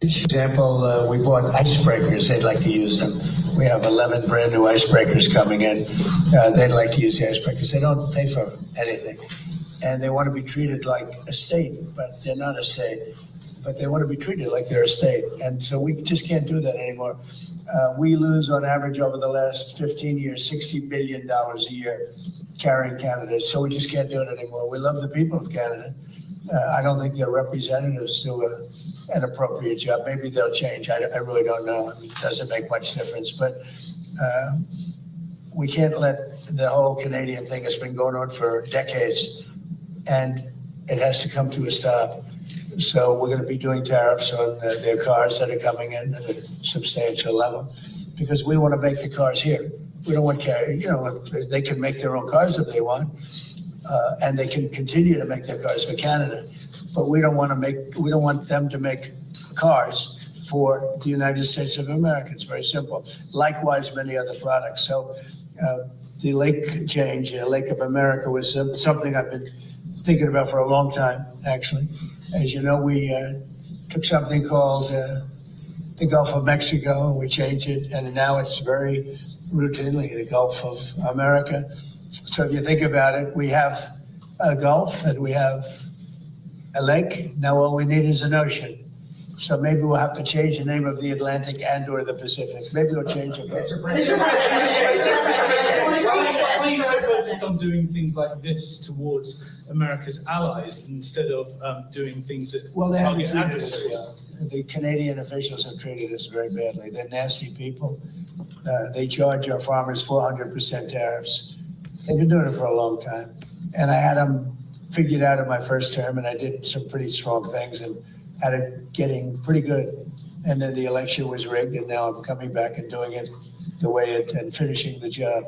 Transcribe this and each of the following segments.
Example, we bought icebreakers. They'd like to use them. We have 11 brand new icebreakers coming in. They'd like to use the icebreakers. They don't pay for anything. And they want to be treated like a state, but they're not a state. But they want to be treated like they're a state. And so we just can't do that anymore. We lose on average over the last 15 years, $60 billion a year carrying Canada. So we just can't do it anymore. We love the people of Canada. I don't think their representatives do an appropriate job. Maybe they'll change. I really don't know. I mean, it doesn't make much difference. But we can't let the whole Canadian thing has been going on for decades, and it has to come to a stop. So we're going to be doing tariffs on their cars that are coming in at a substantial level, because we want to make the cars here. We don't want if they can make their own cars if they want, and they can continue to make their cars for Canada. But we don't want them to make cars for the United States of America. It's very simple. Likewise, many other products. So the lake change, Lake of America, was something I've been thinking about for a long time, actually. As you know, we took something called the Gulf of Mexico, and we changed it, and now it's very routinely the Gulf of America. So if you think about it, we have a Gulf and we have a lake. Now all we need is an ocean. So maybe we'll have to change the name of the Atlantic and or the Pacific. Maybe we'll change it. Please focused on doing things like this towards America's allies instead of doing things that target adversaries. The Canadian officials have treated us very badly. They're nasty people. They charge our farmers 400% tariffs. They've been doing it for a long time. And I had them figured out in my first term, and I did some pretty strong things and had it getting pretty good. And then the election was rigged, and now I'm coming back and doing it the way it and finishing the job.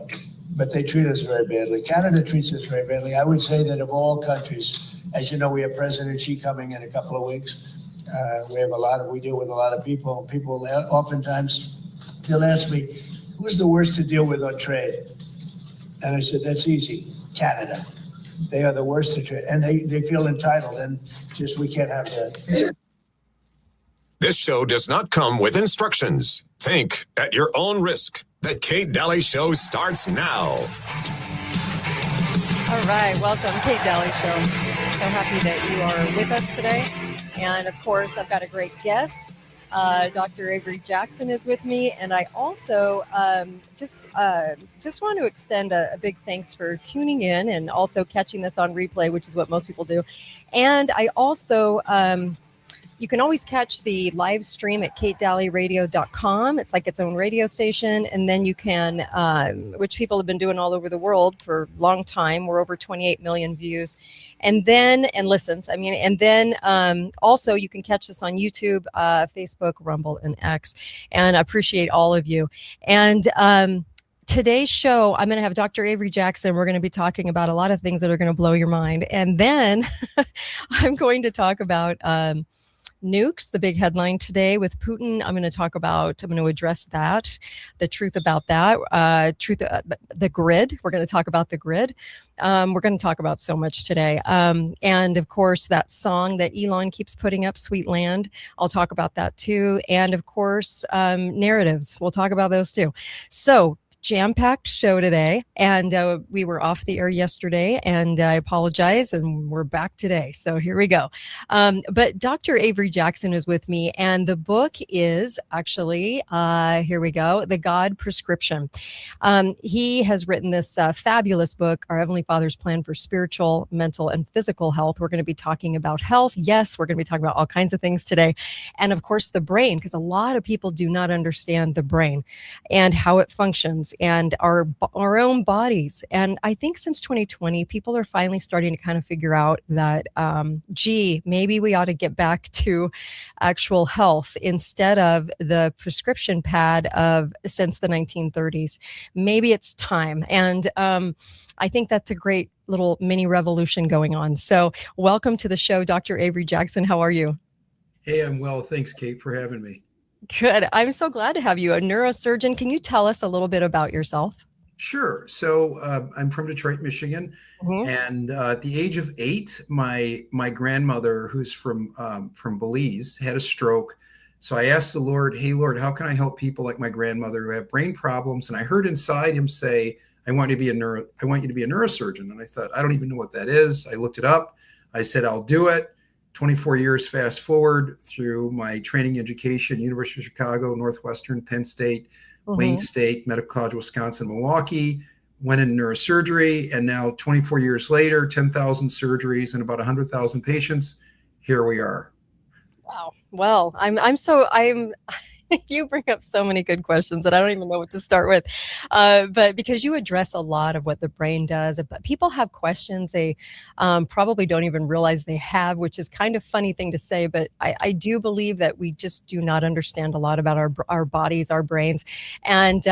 But they treat us very badly. Canada treats us very badly. I would say that of all countries, as you know, we have President Xi coming in a couple of weeks. We deal with a lot of people. People oftentimes, they'll ask me, who's the worst to deal with on trade? And I said, that's easy, Canada. They are the worst to trade. And they feel entitled, and just we can't have that. This show does not come with instructions. Think at your own risk. The Kate Daly Show starts now. All right, welcome, Kate Daly Show. So happy that you are with us today. And of course, I've got a great guest. Dr. Avery Jackson is with me, and I also just want to extend a big thanks for tuning in and also catching this on replay, which is what most people do. And I also, you can always catch the live stream at katedalyradio.com. It's like its own radio station. And then you can, which people have been doing all over the world for a long time. We're over 28 million views. And then, and listens, also you can catch this on YouTube, Facebook, Rumble, and X. And I appreciate all of you. And, today's show, I'm going to have Dr. Avery Jackson. We're going to be talking about a lot of things that are going to blow your mind. And then I'm going to talk about, nukes, the big headline today with Putin. I'm going to address that, the truth about that, the grid. We're going to talk about the grid. We're going to talk about so much today. And of course, that song that Elon keeps putting up, Sweet Land. I'll talk about that too. And of course, narratives. We'll talk about those too. So, jam-packed show today, and we were off the air yesterday, and I apologize, and we're back today. So here we go. But Dr. Avery Jackson is with me, and the book is actually, here we go, The God Prescription. He has written this fabulous book, Our Heavenly Father's Plan for Spiritual, Mental, and Physical Health. We're going to be talking about health. Yes, we're going to be talking about all kinds of things today. And of course, the brain, because a lot of people do not understand the brain and how it functions, and our own bodies. And I think since 2020, people are finally starting to kind of figure out that, maybe we ought to get back to actual health instead of the prescription pad of since the 1930s. Maybe it's time. And I think that's a great little mini revolution going on. So welcome to the show, Dr. Avery Jackson. How are you? Hey, I'm well. Thanks, Kate, for having me. Good. I'm so glad to have you. A neurosurgeon. Can you tell us a little bit about yourself? Sure. So I'm from Detroit, Michigan. Mm-hmm. And at the age of 8, my grandmother, who's from Belize, had a stroke. So I asked the Lord, hey, Lord, how can I help people like my grandmother who have brain problems? And I heard inside him say, I want you to be a neurosurgeon. And I thought, I don't even know what that is. I looked it up. I said, I'll do it. 24 years fast forward through my training education, University of Chicago, Northwestern, Penn State, Wayne State, Medical College, Wisconsin, Milwaukee, went in neurosurgery. And now 24 years later, 10,000 surgeries and about 100,000 patients. Here we are. Wow. Well, I'm you bring up so many good questions that I don't even know what to start with. But because you address a lot of what the brain does, but people have questions they probably don't even realize they have, which is kind of funny thing to say. But I do believe that we just do not understand a lot about our bodies, our brains. And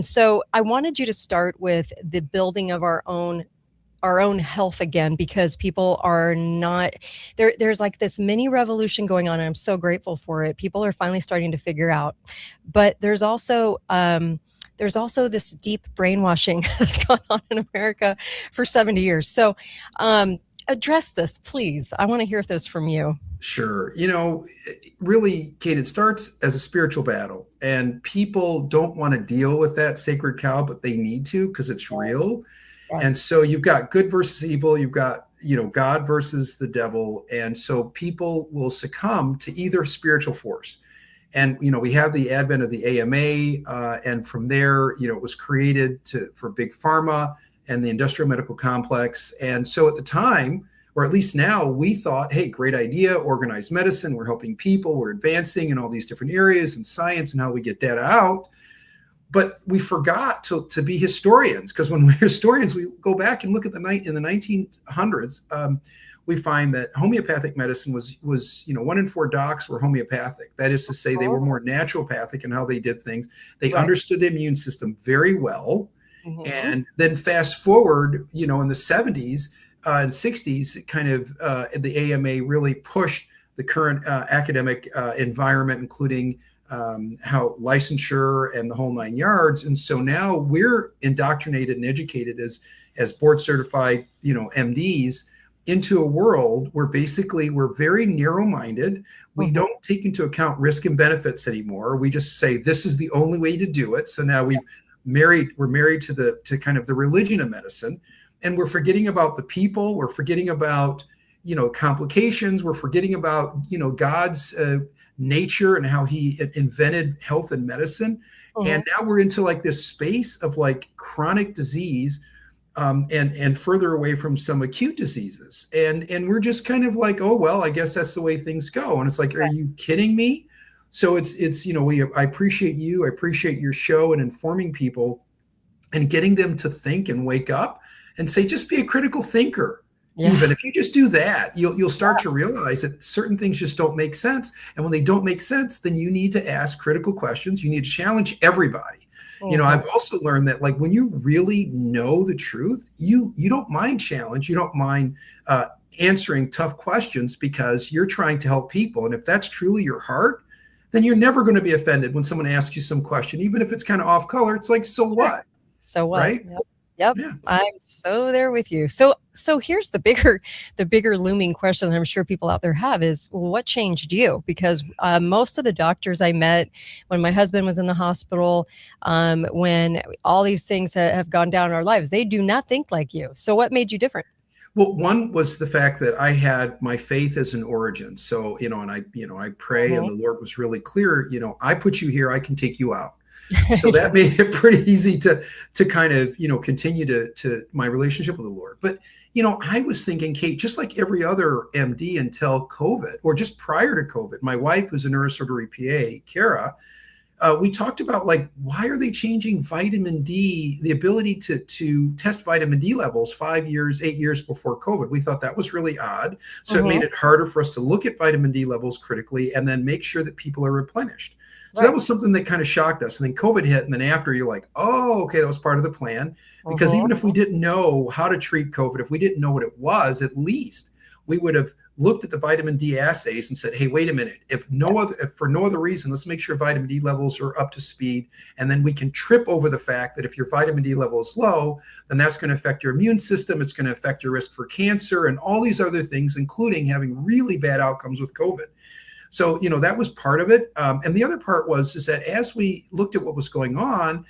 so I wanted you to start with the building of our own health again, because people are not there. There's like this mini revolution going on, and I'm so grateful for it. People are finally starting to figure out, but there's also this deep brainwashing that's gone on in America for 70 years. So address this, please. I want to hear this from you. Sure. Really, Kate, it starts as a spiritual battle, and people don't want to deal with that sacred cow, but they need to, because it's real. Yes. And so you've got good versus evil. You've got, God versus the devil. And so people will succumb to either spiritual force. And, we have the advent of the AMA. And from there, it was created for big pharma and the industrial medical complex. And so at the time, or at least now, we thought, hey, great idea, organized medicine. We're helping people. We're advancing in all these different areas and science and how we get data out. But we forgot to be historians, because when we're historians, we go back and look at in the 1900s, we find that homeopathic medicine was 1 in 4 docs were homeopathic. That is to say, they were more naturopathic in how they did things. They understood the immune system very well. And then fast forward, in the 70s and 60s, kind of the AMA really pushed the current academic environment, including how licensure and the whole 9 yards. And so now we're indoctrinated and educated as board certified, MDs into a world where basically we're very narrow-minded. We don't take into account risk and benefits anymore. We just say, this is the only way to do it. So now we're married to kind of the religion of medicine, and we're forgetting about the people. We're forgetting about, complications. We're forgetting about, God's, nature and how he invented health and medicine. And now we're into like this space of like chronic disease and further away from some acute diseases. And we're just kind of like, oh, well, I guess that's the way things go. And it's like, are you kidding me? So it's I appreciate you. I appreciate your show and informing people and getting them to think and wake up and say, just be a critical thinker. Yeah. Even if you just do that, you'll start to realize that certain things just don't make sense. And when they don't make sense, then you need to ask critical questions. You need to challenge everybody. I've also learned that like when you really know the truth, you don't mind challenge. You don't mind answering tough questions, because you're trying to help people. And if that's truly your heart, then you're never going to be offended when someone asks you some question, even if it's kind of off color. It's like, so what? So what? Right? Yep. Yeah. I'm so there with you. So here's the bigger looming question that I'm sure people out there have is, well, what changed you? Because most of the doctors I met when my husband was in the hospital, when all these things have gone down in our lives, they do not think like you. So what made you different? Well, one was the fact that I had my faith as an origin. So, and I pray, and the Lord was really clear, I put you here, I can take you out. So that made it pretty easy to kind of, continue to my relationship with the Lord. But, I was thinking, Kate, just like every other MD until COVID, or just prior to COVID, my wife was a neurosurgery PA, Kara. We talked about like, why are they changing vitamin D, the ability to test vitamin D levels 8 years before COVID? We thought that was really odd. So it made it harder for us to look at vitamin D levels critically and then make sure that people are replenished. So that was something that kind of shocked us. And then COVID hit. And then after, you're like, oh, okay, that was part of the plan. Because even if we didn't know how to treat COVID, if we didn't know what it was, at least we would have looked at the vitamin D assays and said, hey, wait a minute, if for no other reason, let's make sure vitamin D levels are up to speed. And then we can trip over the fact that if your vitamin D level is low, then that's going to affect your immune system. It's going to affect your risk for cancer and all these other things, including having really bad outcomes with COVID. So, that was part of it. And the other part is that as we looked at what was going on,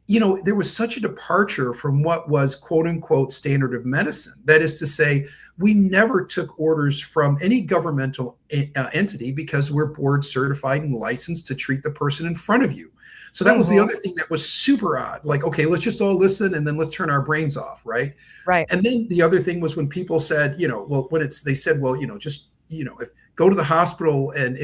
there was such a departure from what was quote unquote standard of medicine. That is to say, we never took orders from any governmental entity because we're board certified and licensed to treat the person in front of you. So that was the other thing that was super odd. Like, okay, let's just all listen and then let's turn our brains off. Right. Right. And then the other thing was when people said, they said, just, go to the hospital and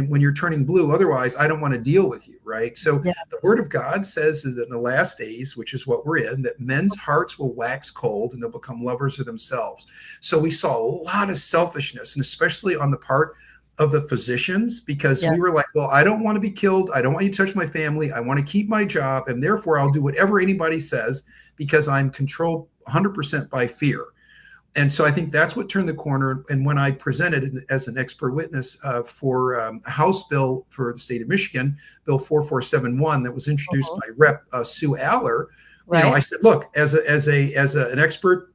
when you're turning blue, otherwise I don't want to deal with you. Right. So the word of God says is that in the last days, which is what we're in, that men's hearts will wax cold and they'll become lovers of themselves. So we saw a lot of selfishness, and especially on the part of the physicians, because we were like, well, I don't want to be killed. I don't want you to touch my family. I want to keep my job. And therefore I'll do whatever anybody says because I'm controlled 100% by fear. And so I think that's what turned the corner. And when I presented as an expert witness for a House bill for the state of Michigan, Bill 4471, that was introduced by Rep. Sue Aller, I said, look, as an expert,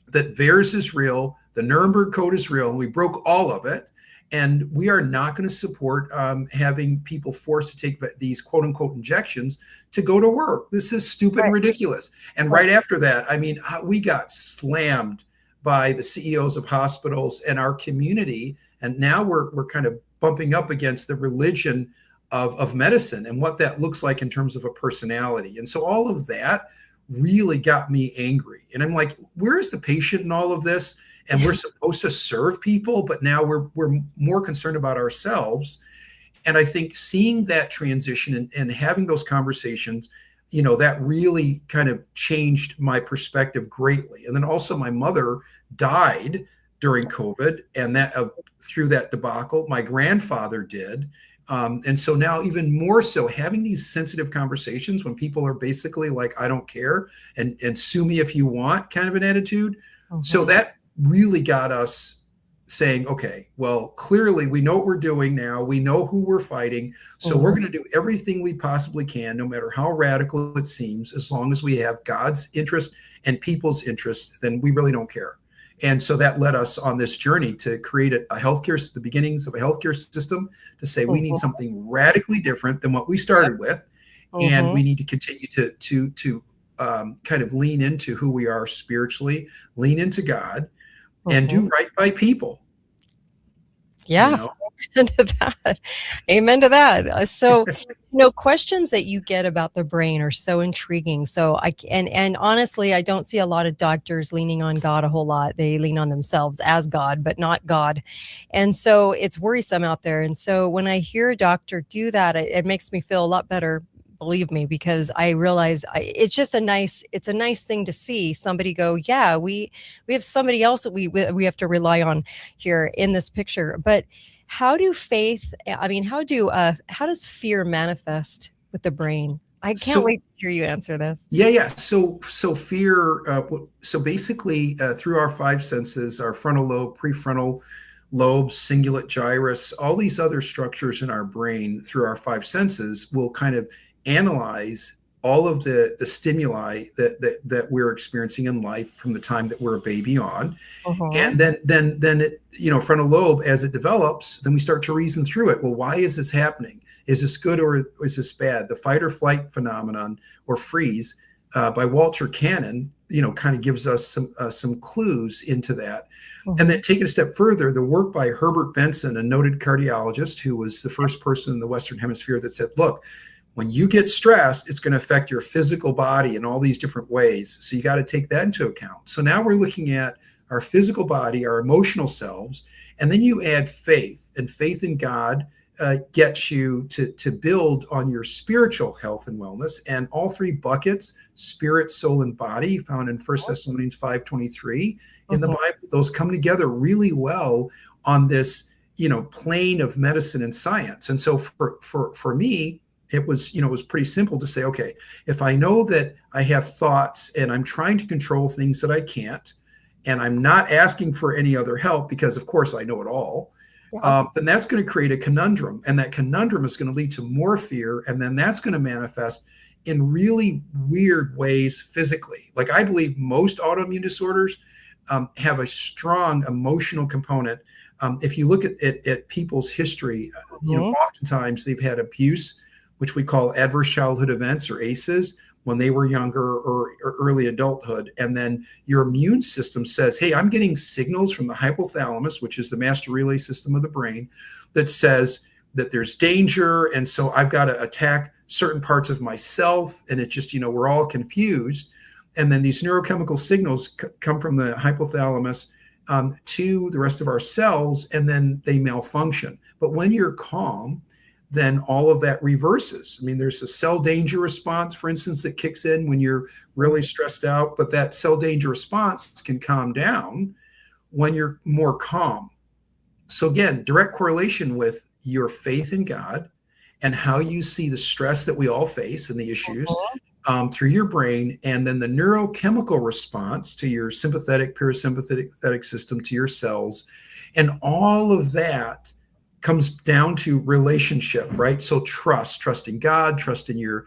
that VAERS is real, the Nuremberg Code is real, and we broke all of it. And we are not going to support having people forced to take these quote unquote injections to go to work. This is stupid and ridiculous. And right after that, we got slammed by the CEOs of hospitals and our community. And now we're kind of bumping up against the religion of medicine and what that looks like in terms of a personality. And so all of that really got me angry. And I'm like, where is the patient in all of this? And we're supposed to serve people, but now we're more concerned about ourselves. And I think seeing that transition and having those conversations, that really kind of changed my perspective greatly. And then also my mother died during COVID, and that through that debacle, my grandfather did. And so now even more so having these sensitive conversations when people are basically like, I don't care and sue me if you want kind of an attitude. So that really got us saying, okay, well, clearly we know what we're doing now. We know who we're fighting. So we're going to do everything we possibly can, no matter how radical it seems, as long as we have God's interest and people's interest, then we really don't care. And so that led us on this journey to create the beginnings of a healthcare system, to say we need something radically different than what we started with. And we need to continue to kind of lean into who we are spiritually, lean into God, and do right by people. Yeah. Amen to that. Amen to that. So, questions that you get about the brain are so intriguing. So and honestly, I don't see a lot of doctors leaning on God a whole lot. They lean on themselves as God, but not God. And so it's worrisome out there. And so when I hear a doctor do that, it makes me feel a lot better. Believe me, because I realize it's just a nice thing to see somebody go, yeah, we have somebody else that we have to rely on here in this picture. But how do how does fear manifest with the brain? I can't wait to hear you answer this. Yeah. So fear, so basically through our five senses, our frontal lobe, prefrontal lobes, cingulate gyrus, all these other structures in our brain through our five senses will kind of analyze all of the stimuli that we're experiencing in life from the time that we're a baby on. And then it, frontal lobe, as it develops, then we start to reason through it. Well, why is this happening? Is this good or is this bad? The fight or flight phenomenon, or freeze, by Walter Cannon, kind of gives us some clues into that. And then taking a step further, the work by Herbert Benson, a noted cardiologist who was the first person in the Western Hemisphere that said, look, when you get stressed, it's going to affect your physical body in all these different ways. So you got to take that into account. So now we're looking at our physical body, our emotional selves, and then you add faith, and faith in God gets you to build on your spiritual health and wellness. And all three buckets, spirit, soul, and body, found in 1 Thessalonians 5:23 in the Bible, those come together really well on this, plane of medicine and science. And so for me, it was pretty simple to say, okay, if I know that I have thoughts and I'm trying to control things that I can't, and I'm not asking for any other help because, of course, I know it all, then that's going to create a conundrum. And that conundrum is going to lead to more fear. And then that's going to manifest in really weird ways physically. Like, I believe most autoimmune disorders have a strong emotional component. If you look at people's history, oftentimes they've had abuse, which we call adverse childhood events, or ACEs, when they were younger or early adulthood. And then your immune system says, hey, I'm getting signals from the hypothalamus, which is the master relay system of the brain, that says that there's danger. And so I've got to attack certain parts of myself. And it just, we're all confused. And then these neurochemical signals come from the hypothalamus to the rest of our cells, and then they malfunction. But when you're calm, then all of that reverses. I mean, there's a cell danger response, for instance, that kicks in when you're really stressed out, but that cell danger response can calm down when you're more calm. So again, direct correlation with your faith in God and how you see the stress that we all face and the issues through your brain, and then the neurochemical response to your sympathetic, parasympathetic system, to your cells. And all of that comes down to relationship, right? So trust in God, trust in your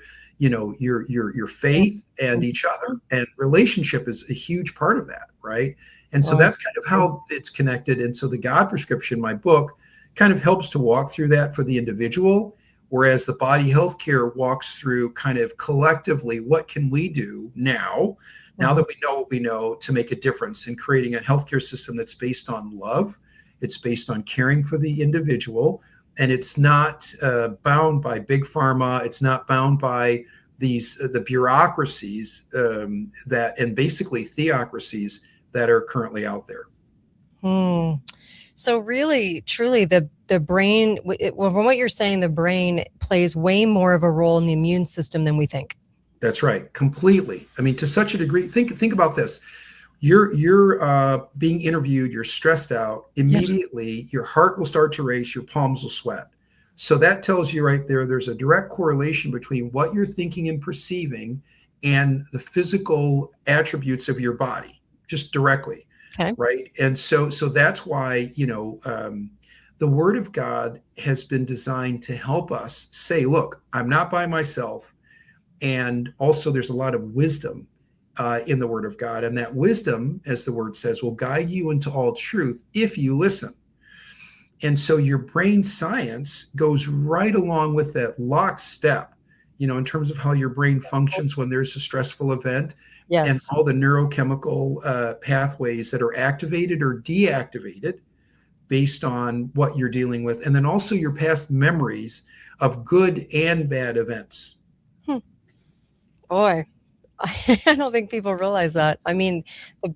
faith and each other. And relationship is a huge part of that, right? And so that's kind of how it's connected. And so the God Prescription, my book, kind of helps to walk through that for the individual, whereas the body healthcare walks through kind of collectively, what can we do now that we know what we know, to make a difference in creating a healthcare system that's based on love. It's based on caring for the individual, and it's not bound by big pharma. It's not bound by the bureaucracies and basically theocracies that are currently out there. So really, truly, the brain, from what you're saying, the brain plays way more of a role in the immune system than we think. That's right, completely. I mean, to such a degree. Think about this. You're being interviewed, you're stressed out, immediately your heart will start to race, your palms will sweat. So that tells you right there, there's a direct correlation between what you're thinking and perceiving and the physical attributes of your body, just directly. Okay. Right. And so that's why, the Word of God has been designed to help us say, look, I'm not by myself. And also there's a lot of wisdom in the Word of God. And that wisdom, as the word says, will guide you into all truth if you listen. And so your brain science goes right along with that lockstep, in terms of how your brain functions when there's a stressful event. Yes. And all the neurochemical pathways that are activated or deactivated based on what you're dealing with. And then also your past memories of good and bad events. Boy, I don't think people realize that. I mean, the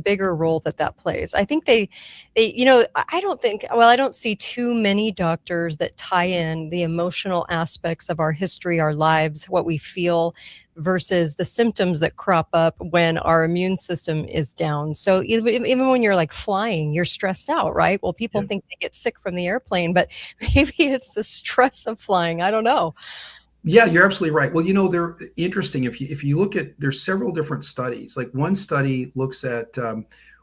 bigger role that plays. I think they, I don't see too many doctors that tie in the emotional aspects of our history, our lives, what we feel, versus the symptoms that crop up when our immune system is down. So even when you're like flying, you're stressed out, right? Well, people think they get sick from the airplane, but maybe it's the stress of flying. I don't know. Yeah, you're absolutely right. Well, they're interesting. If you look at, there's several different studies. Like one study looks at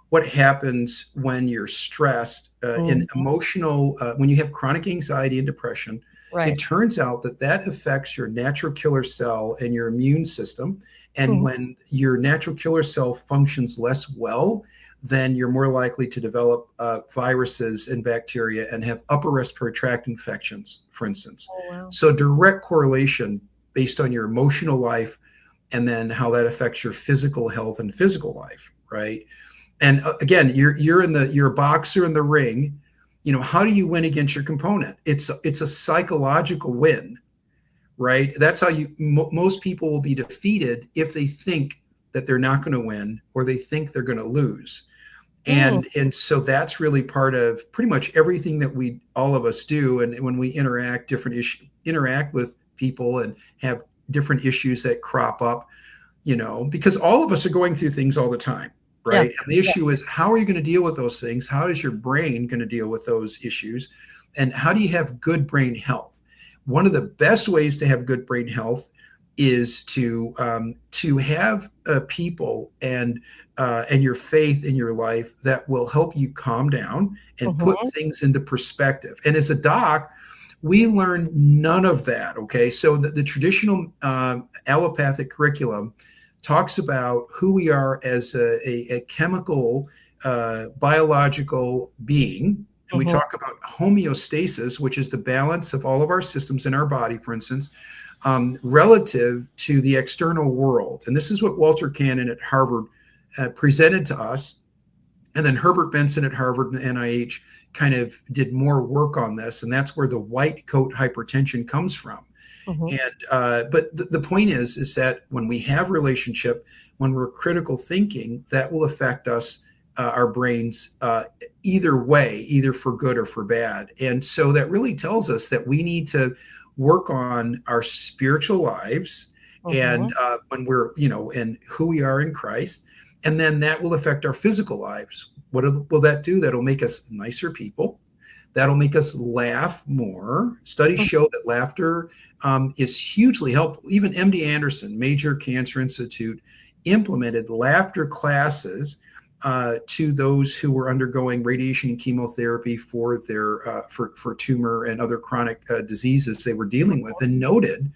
what happens when you're stressed in emotional, when you have chronic anxiety and depression. Right. It turns out that affects your natural killer cell and your immune system. And when your natural killer cell functions less well, then you're more likely to develop viruses and bacteria and have upper respiratory tract infections, for instance. Oh, wow. So direct correlation based on your emotional life and then how that affects your physical health and physical life, right? And again, you're a boxer in the ring. How do you win against your component? It's a psychological win, right? That's how most people will be defeated if they think that they're not going to win or they think they're going to lose. And so that's really part of pretty much everything that all of us do. And when we interact with people and have different issues that crop up, because all of us are going through things all the time, right? Yeah. And the issue is, how are you going to deal with those things? How is your brain going to deal with those issues? And how do you have good brain health? One of the best ways to have good brain health is to have people and your faith in your life that will help you calm down and put things into perspective. And as a doc, we learn none of that. Okay, so the traditional allopathic curriculum talks about who we are as a chemical, biological being. And we talk about homeostasis, which is the balance of all of our systems in our body, for instance, relative to the external world. And this is what Walter Cannon at Harvard presented to us. And then Herbert Benson at Harvard and NIH kind of did more work on this. And that's where the white coat hypertension comes from. And but the point is that when we have relationship, when we're critical thinking, that will affect us, our brains, either way, either for good or for bad. And so that really tells us that we need to work on our spiritual lives and when we're, and who we are in Christ. And then that will affect our physical lives. What will that do? That'll make us nicer people. That'll make us laugh more. Studies show that laughter is hugely helpful. Even MD Anderson, Major Cancer Institute, implemented laughter classes to those who were undergoing radiation and chemotherapy for their for tumor and other chronic diseases they were dealing with, and noted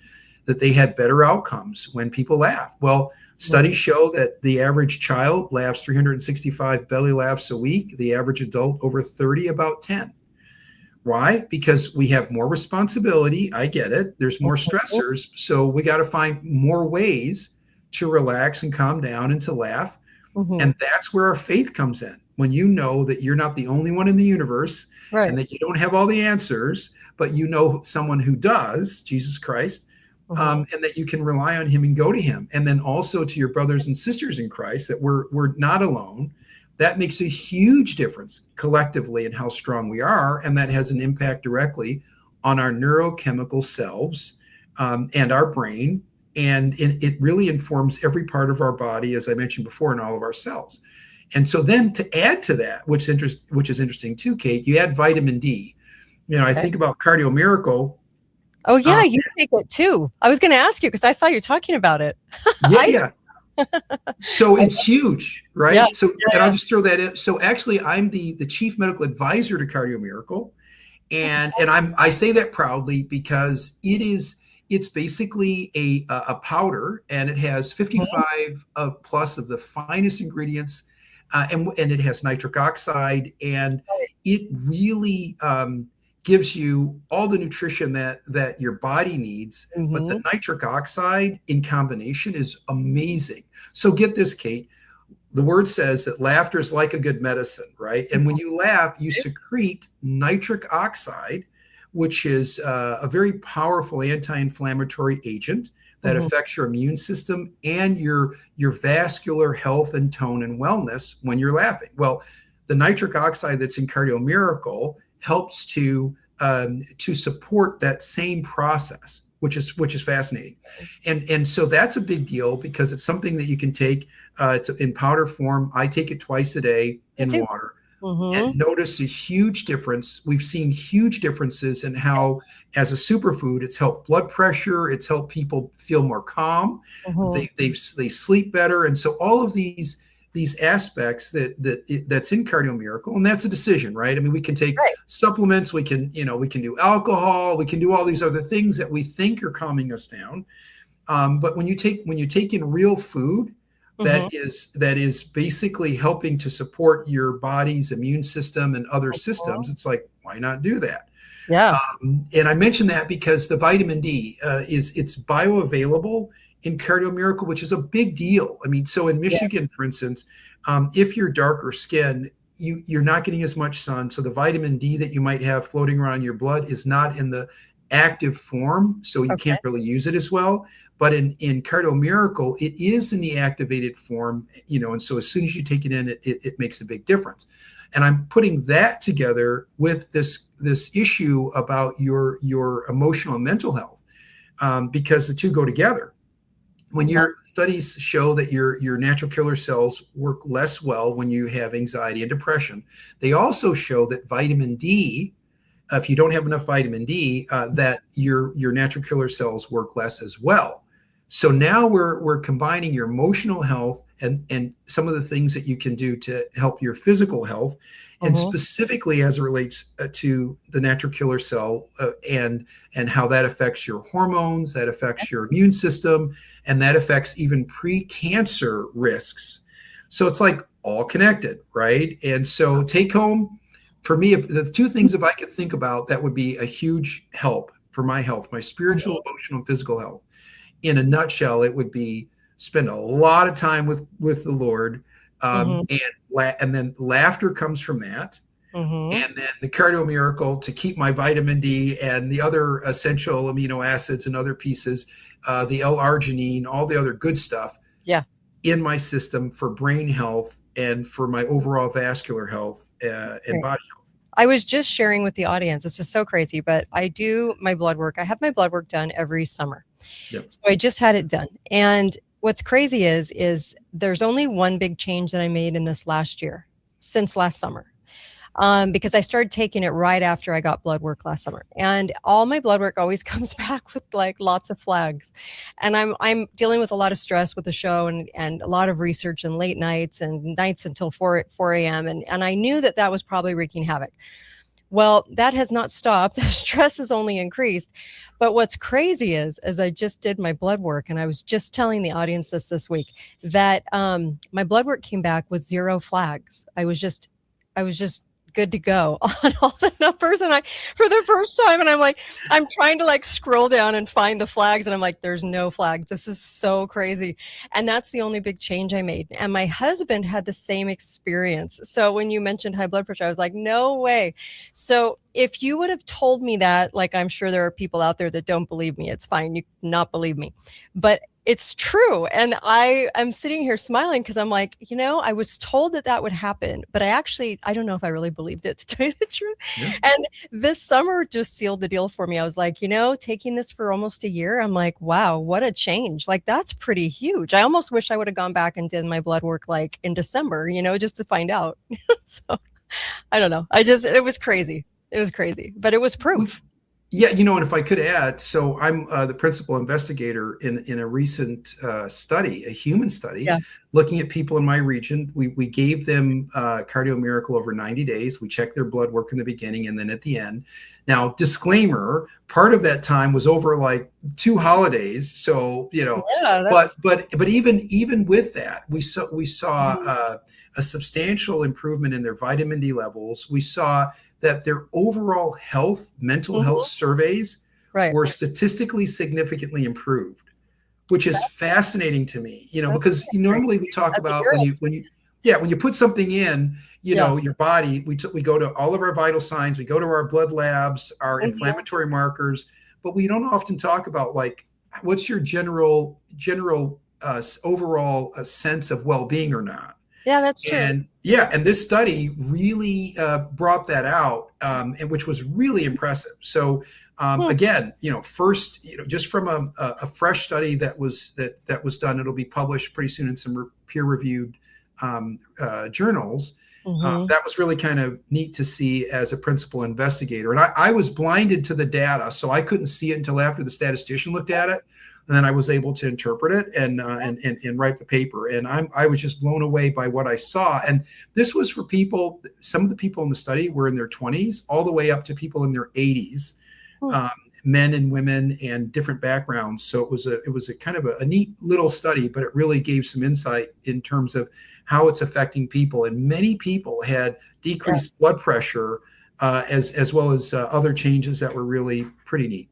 that they had better outcomes when people laugh. Well, studies show that the average child laughs 365 belly laughs a week. The average adult over 30, about 10. Why? Because we have more responsibility. I get it. There's more stressors. So we got to find more ways to relax and calm down and to laugh. And that's where our faith comes in. When you know that you're not the only one in the universe, and that you don't have all the answers, but you know someone who does, Jesus Christ, and that you can rely on him and go to him. And then also to your brothers and sisters in Christ, that we're not alone. That makes a huge difference collectively in how strong we are. And that has an impact directly on our neurochemical selves and our brain. And it really informs every part of our body, as I mentioned before, in all of our cells. And so then to add to that, which is interesting too, Kate, you add vitamin D. I think about Cardio Miracle. Oh, yeah, you take it too. I was going to ask you because I saw you talking about it. Yeah. So it's huge, right? Yeah. So, and I'll just throw that in. So actually, I'm the chief medical advisor to Cardio Miracle. And I say that proudly because it's basically a powder, and it has 55 plus of the finest ingredients, and it has nitric oxide, and it really gives you all the nutrition that your body needs. But the nitric oxide in combination is amazing. So get this, Kate. The word says that laughter is like a good medicine, right? And when you laugh, you secrete nitric oxide, which is a very powerful anti-inflammatory agent that affects your immune system and your vascular health and tone and wellness when you're laughing. Well, the nitric oxide that's in Cardio Miracle helps to support that same process, which is fascinating. And so that's a big deal because it's something that you can take in powder form. I take it twice a day in water. And notice a huge difference. We've seen huge differences in how, as a superfood, it's helped blood pressure. It's helped people feel more calm. They sleep better. And so all of these aspects that's in Cardio Miracle, and that's a decision, right? I mean, we can take supplements. We can do alcohol. We can do all these other things that we think are calming us down. But when you take in real food, that is basically helping to support your body's immune system and other systems, it's like, why not do that? Yeah. And I mention that because the vitamin D it's bioavailable in Cardio Miracle, which is a big deal. I mean, so in Michigan, for instance, if you're darker skinned, you're not getting as much sun. So the vitamin D that you might have floating around in your blood is not in the active form. So you can't really use it as well. But in Cardio Miracle, it is in the activated form, and so as soon as you take it in, it makes a big difference. And I'm putting that together with this issue about your emotional and mental health, because the two go together. When your studies show that your natural killer cells work less well when you have anxiety and depression, they also show that vitamin D, if you don't have enough vitamin D, that your natural killer cells work less as well. So now we're combining your emotional health and some of the things that you can do to help your physical health, and specifically as it relates to the natural killer cell, and how that affects your hormones, that affects your immune system, and that affects even pre-cancer risks. So it's like all connected, right? And so take home for me, if the two things, if I could think about, that would be a huge help for my health, my spiritual, emotional, and physical health. In a nutshell, it would be spend a lot of time with the Lord, and then laughter comes from that. And then the cardio miracle to keep my vitamin D and the other essential amino acids and other pieces, the L-arginine, all the other good stuff in my system for brain health and for my overall vascular health and body health. I was just sharing with the audience, this is so crazy, but I do my blood work. I have my blood work done every summer. So I just had it done. And what's crazy is there's only one big change that I made in this last year, since last summer. Because I started taking it right after I got blood work last summer, and all my blood work always comes back with like lots of flags. And I'm dealing with a lot of stress with the show and a lot of research and late nights and nights until 4 a.m. And I knew that was probably wreaking havoc. Well, that has not stopped. The stress has only increased. But what's crazy is I just did my blood work, and I was just telling the audience this week that my blood work came back with 0 flags. I was just good to go on all the numbers. And for the first time, and I'm trying to like scroll down and find the flags. And I'm like, there's no flags. This is so crazy. And that's the only big change I made. And my husband had the same experience. So when you mentioned high blood pressure, I was like, no way. So if you would have told me that, like, I'm sure there are people out there that don't believe me. It's fine. You not believe me, but it's true. And I'm sitting here smiling because I'm like, I was told that would happen, but I don't know if I really believed it, to tell you the truth. And this summer just sealed the deal for me. I was like, taking this for almost a year, I'm like, wow, what a change. Like, that's pretty huge. I almost wish I would have gone back and did my blood work like in December, just to find out. So I don't know. It was crazy. It was crazy, but it was proof. Yeah, and if I could add, so I'm the principal investigator in a recent study, a human study, looking at people in my region. We gave them Cardio Miracle over 90 days. We checked their blood work in the beginning and then at the end. Now, disclaimer, part of that time was over like 2 holidays. So, but even with that, we saw a substantial improvement in their vitamin D levels. We saw that their overall health, mental health surveys were statistically significantly improved, which is fascinating to me, because normally we talk about when you put something in, your body, we go to all of our vital signs, we go to our blood labs, our inflammatory markers, but we don't often talk about like, what's your general overall sense of well-being or not. Yeah, that's true. And this study really brought that out, and which was really impressive. So again, first, just from a fresh study that was done, it'll be published pretty soon in some peer-reviewed journals. That was really kind of neat to see as a principal investigator. And I was blinded to the data, so I couldn't see it until after the statistician looked at it. And then I was able to interpret it and write the paper. And I was just blown away by what I saw. And this was for people, some of the people in the study were in their 20s, all the way up to people in their 80s, men and women and different backgrounds. So it was a kind of a neat little study, but it really gave some insight in terms of how it's affecting people. And many people had decreased blood pressure, as well as other changes that were really pretty neat.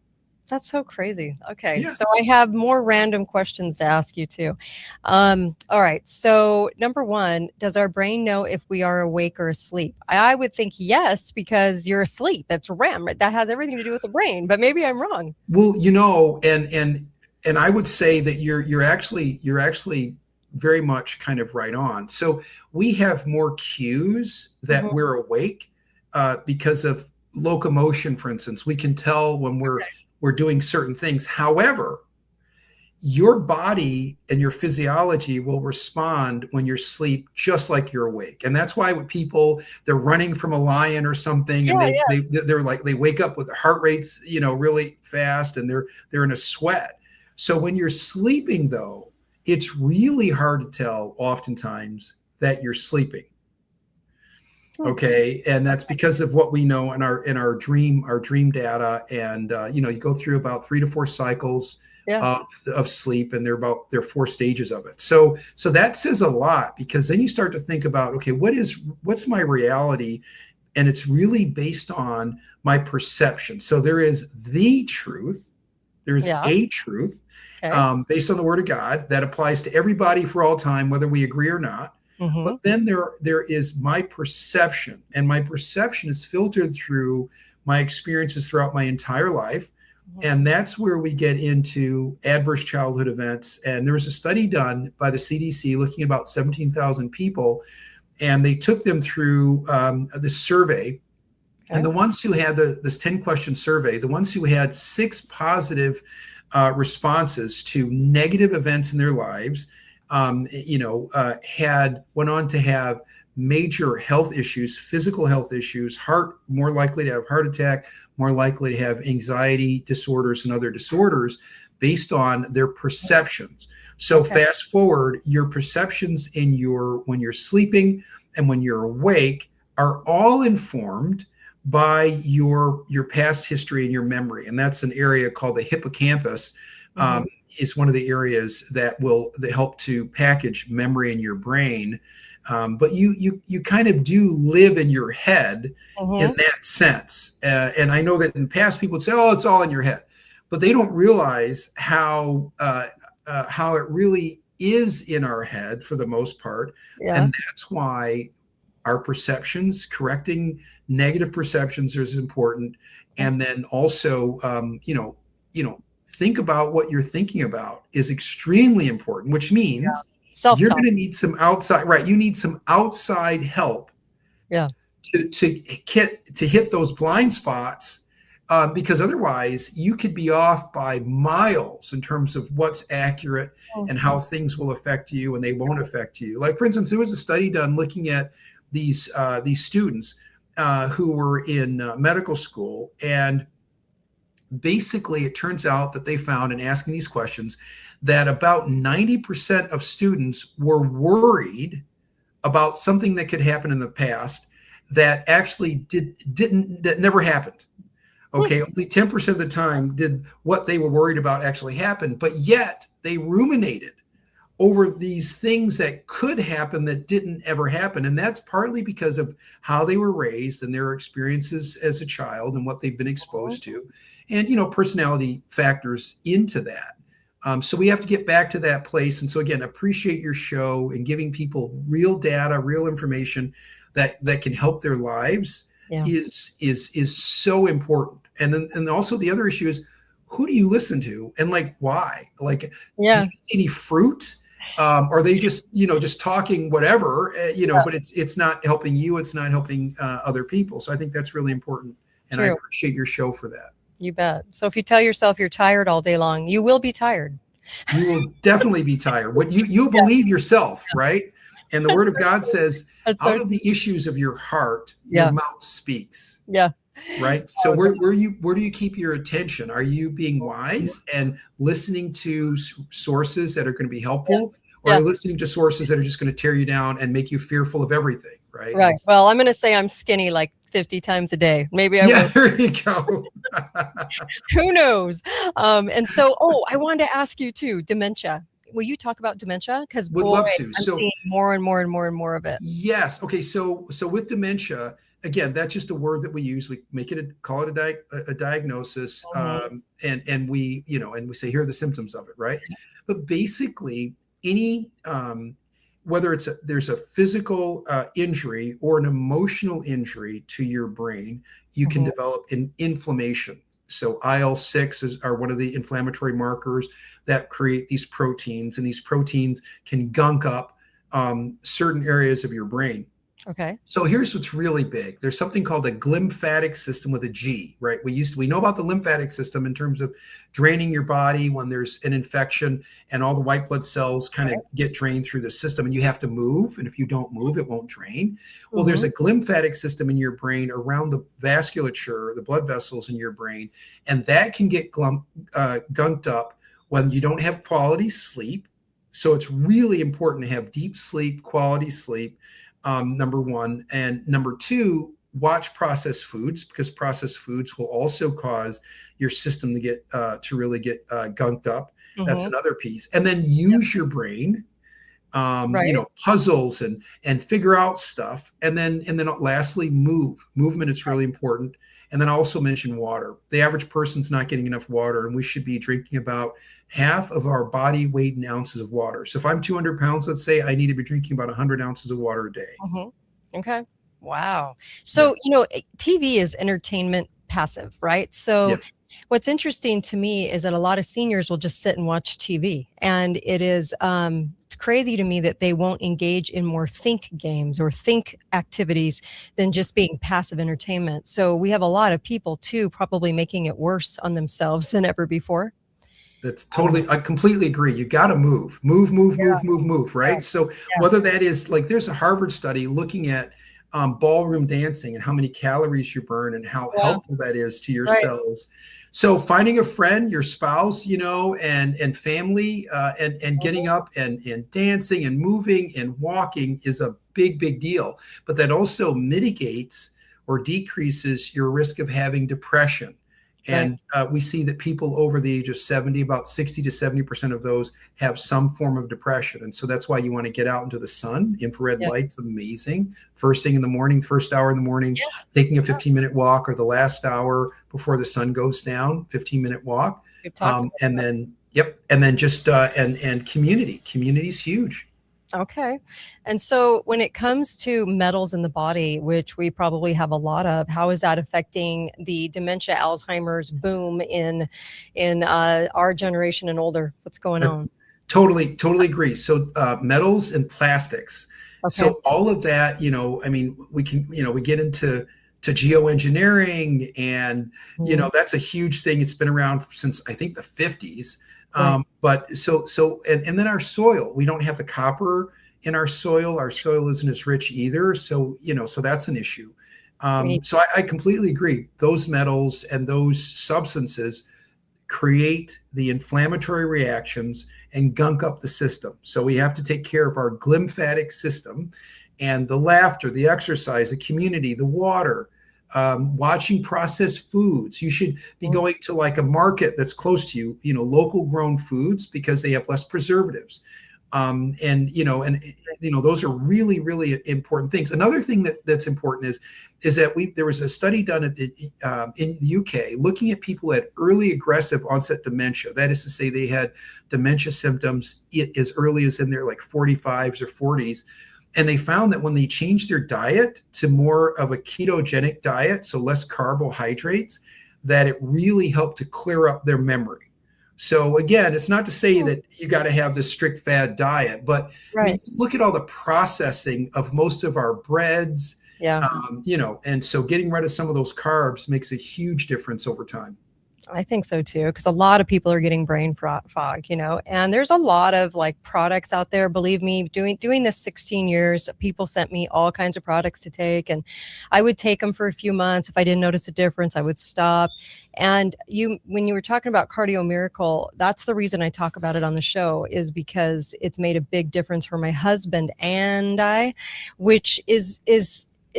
That's so crazy. Okay. So I have more random questions to ask you too. All right. So number one, does our brain know if we are awake or asleep? I would think yes, because you're asleep. It's REM. That has everything to do with the brain, but maybe I'm wrong. Well, and I would say that you're actually very much kind of right on. So we have more cues that we're awake because of locomotion, for instance. We can tell when we're doing certain things. However, your body and your physiology will respond when you're asleep, just like you're awake. And that's why they're running from a lion or something, and they're like, they wake up with their heart rates, really fast, and they're in a sweat. So when you're sleeping though, it's really hard to tell oftentimes that you're sleeping. Okay. And that's because of what we know in our dream data. And, you go through about 3 to 4 cycles of sleep, and there are 4 stages of it. So that says a lot, because then you start to think about, okay, what's my reality? And it's really based on my perception. So there is the truth. There's a truth based on the word of God that applies to everybody for all time, whether we agree or not. Mm-hmm. But then there is my perception, and my perception is filtered through my experiences throughout my entire life. Mm-hmm. And that's where we get into adverse childhood events. And there was a study done by the CDC looking at about 17,000 people, and they took them through this survey. Okay. And the ones who had this 10-question survey, the ones who had 6 positive responses to negative events in their lives, went on to have major health issues, physical health issues, more likely to have heart attack, more likely to have anxiety disorders and other disorders based on their perceptions. So fast forward, your perceptions when you're sleeping and when you're awake are all informed by your past history and your memory. And that's an area called the hippocampus. Is one of the areas that help to package memory in your brain. But you kind of do live in your head in that sense. And I know that in the past people would say, oh, it's all in your head, but they don't realize how it really is in our head for the most part. Yeah. And that's why our perceptions, correcting negative perceptions is important. And then also, think about what you're thinking about is extremely important, which means you're going to need some outside, right? You need some outside help to hit those blind spots, because otherwise you could be off by miles in terms of what's accurate and how things will affect you and they won't affect you. Like, for instance, there was a study done looking at these students who were in medical school, and basically, it turns out that they found in asking these questions that about 90% of students were worried about something that could happen in the past that actually that never happened. Okay, only 10% of the time did what they were worried about actually happen, but yet they ruminated over these things that could happen that didn't ever happen. And that's partly because of how they were raised and their experiences as a child and what they've been exposed to. And, personality factors into that. So we have to get back to that place. And so again, appreciate your show and giving people real data, real information that can help their lives is so important. And then also the other issue is, who do you listen to and why? Do you see any fruit? Are they just talking whatever, but it's not helping you. It's not helping other people. So I think that's really important. And I appreciate your show for that. You bet. So if you tell yourself you're tired all day long, you will be tired. You will definitely be tired. What you believe yourself, right? And the word of God says, out of the issues of your heart, your mouth speaks. Yeah. Right. So where do you keep your attention? Are you being wise and listening to sources that are going to be helpful? Or are you listening to sources that are just going to tear you down and make you fearful of everything? Right. Right. Well, I'm going to say I'm skinny 50 times a day. Maybe I will. There you go. Who knows? And so, I wanted to ask you too, dementia. Will you talk about dementia? Because love to. I'm seeing more and more and more and more of it. Yes. Okay. So with dementia, again, that's just a word that we use. We make it call it a diagnosis, and we say here are the symptoms of it, right? But basically, any whether there's a physical injury or an emotional injury to your brain, you can develop an inflammation. So IL-6 are one of the inflammatory markers that create these proteins, and these proteins can gunk up certain areas of your brain. Okay. So here's what's really big. There's something called the glymphatic system with a G, right? We know about the lymphatic system in terms of draining your body when there's an infection and all the white blood cells kind of get drained through the system and you have to move. And if you don't move, it won't drain. Well, there's a glymphatic system in your brain around the vasculature, the blood vessels in your brain. And that can get gunked up when you don't have quality sleep. So it's really important to have deep sleep, quality sleep, number one. And number two, watch processed foods, because processed foods will also cause your system to really get gunked up. That's another piece. And then use your brain, puzzles and figure out stuff. And then lastly, movement is really important. And then I also mentioned water. The average person's not getting enough water, and we should be drinking about half of our body weight in ounces of water. So if I'm 200 pounds, let's say, I need to be drinking about 100 ounces of water a day. Okay. Wow. So, TV is entertainment passive, right? So what's interesting to me is that a lot of seniors will just sit and watch TV, and it is, it's crazy to me that they won't engage in more think games or think activities than just being passive entertainment. So we have a lot of people too, probably making it worse on themselves than ever before. That's totally, I completely agree. You got to move, right? Yeah. So whether that is like, there's a Harvard study looking at ballroom dancing and how many calories you burn and how helpful that is to your cells. So finding a friend, your spouse, and family, and getting up and dancing and moving and walking is a big, big deal. But that also mitigates or decreases your risk of having depression. And we see that people over the age of 70, about 60 to 70% of those have some form of depression. And so that's why you want to get out into the sun. Infrared light's amazing. First thing in the morning, first hour in the morning, taking a 15-minute walk, or the last hour before the sun goes down, 15-minute walk. And then just and community's huge. Okay. And so when it comes to metals in the body, which we probably have a lot of, how is that affecting the dementia, Alzheimer's boom in our generation and older? What's going on? Totally agree. So metals and plastics. Okay. So all of that, we can, we get into geoengineering, and, that's a huge thing. It's been around since, I think, the 50s. But and then our soil, we don't have the copper in our soil. Our soil isn't as rich either. So, so that's an issue. So I completely agree. Those metals and those substances create the inflammatory reactions and gunk up the system. So we have to take care of our glymphatic system, and the laughter, the exercise, the community, the water, watching processed foods. You should be going to like a market that's close to you, local grown foods, because they have less preservatives. Those are really, really important things. Another thing that's important is that there was a study done in the UK looking at people at early aggressive onset dementia. That is to say, they had dementia symptoms as early as in their like 45s or 40s. And they found that when they changed their diet to more of a ketogenic diet, so less carbohydrates, that it really helped to clear up their memory. So again, it's not to say that you got to have this strict fad diet, but look at all the processing of most of our breads, and so getting rid of some of those carbs makes a huge difference over time. I think so too, because a lot of people are getting brain fog, and there's a lot of like products out there. Believe me, doing this 16 years, people sent me all kinds of products to take, and I would take them for a few months. If I didn't notice a difference, I would stop. And when you were talking about Cardio Miracle, that's the reason I talk about it on the show, is because it's made a big difference for my husband and I, which is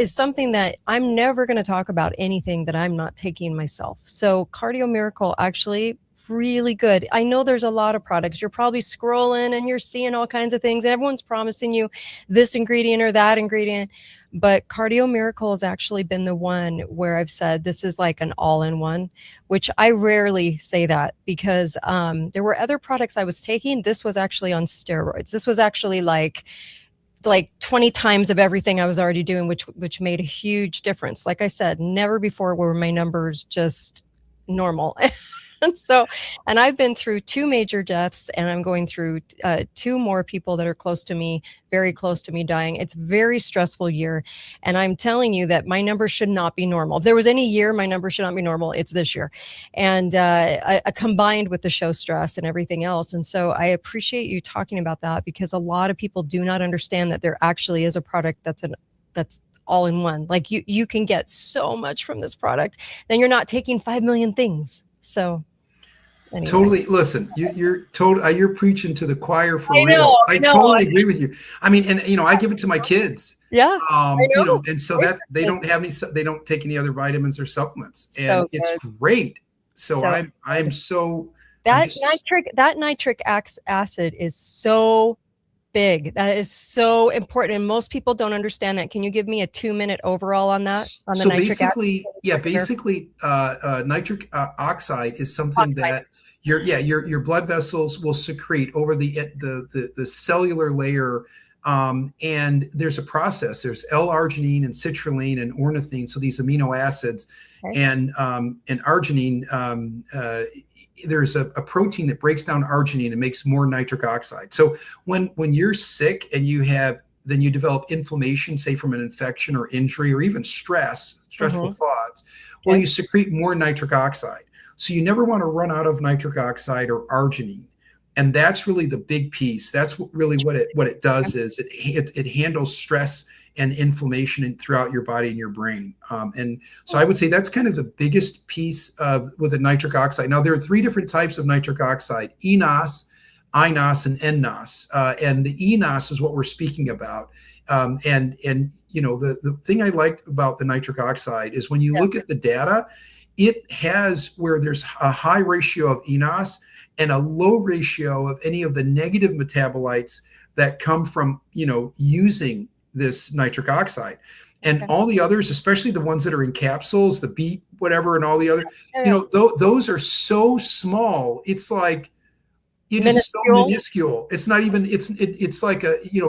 something that I'm never going to talk about anything that I'm not taking myself. So Cardio Miracle, actually really good. I know there's a lot of products. You're probably scrolling and you're seeing all kinds of things. Everyone's promising you this ingredient or that ingredient, but Cardio Miracle has actually been the one where I've said this is like an all-in-one, which I rarely say that, because there were other products I was taking. This was actually on steroids. This was actually like 20 times of everything I was already doing, which made a huge difference. Like I said, never before were my numbers just normal. And I've been through 2 major deaths, and I'm going through 2 more people that are close to me, very close to me, dying. It's a very stressful year. And I'm telling you that my numbers should not be normal. If there was any year my numbers should not be normal, it's this year. And combined with the show stress and everything else. And so I appreciate you talking about that, because a lot of people do not understand that there actually is a product that's all in one. Like you can get so much from this product, then you're not taking 5 million things. So Anyway. Totally. Listen, you're preaching to the choir for I real. know, I totally agree with you. I mean, and I give it to my kids. Yeah. I know. And so that they don't have any, they don't take any other vitamins or supplements, and So it's good. great. So, So I'm so that nitric acid is so big. That is so important, and most people don't understand that. Can you give me a 2-minute overall on that? On the so nitric basically, acid? nitric oxide is something that your blood vessels will secrete over the cellular layer. And there's a process. There's L-arginine and citrulline and ornithine. So these amino acids, Okay. and arginine. There's a protein that breaks down arginine and makes more nitric oxide. So when you're sick and you develop inflammation, say from an infection or injury, or even stressful thoughts, well, you secrete more nitric oxide. So you never want to run out of nitric oxide or arginine. And that's really the big piece. That's what it does is it handles stress and inflammation throughout your body and your brain. And so I would say that's kind of the biggest piece with a nitric oxide. Now, there are 3 different types of nitric oxide: eNOS, iNOS, and nNOS. And the eNOS is what we're speaking about. And the thing I like about the nitric oxide is when you look at the data, it has where there's a high ratio of eNOS and a low ratio of any of the negative metabolites that come from using this nitric oxide. And all the others, especially the ones that are in capsules, the beet, whatever, and all the other, those are so small. It's like, it is so minuscule. It's not even, it's like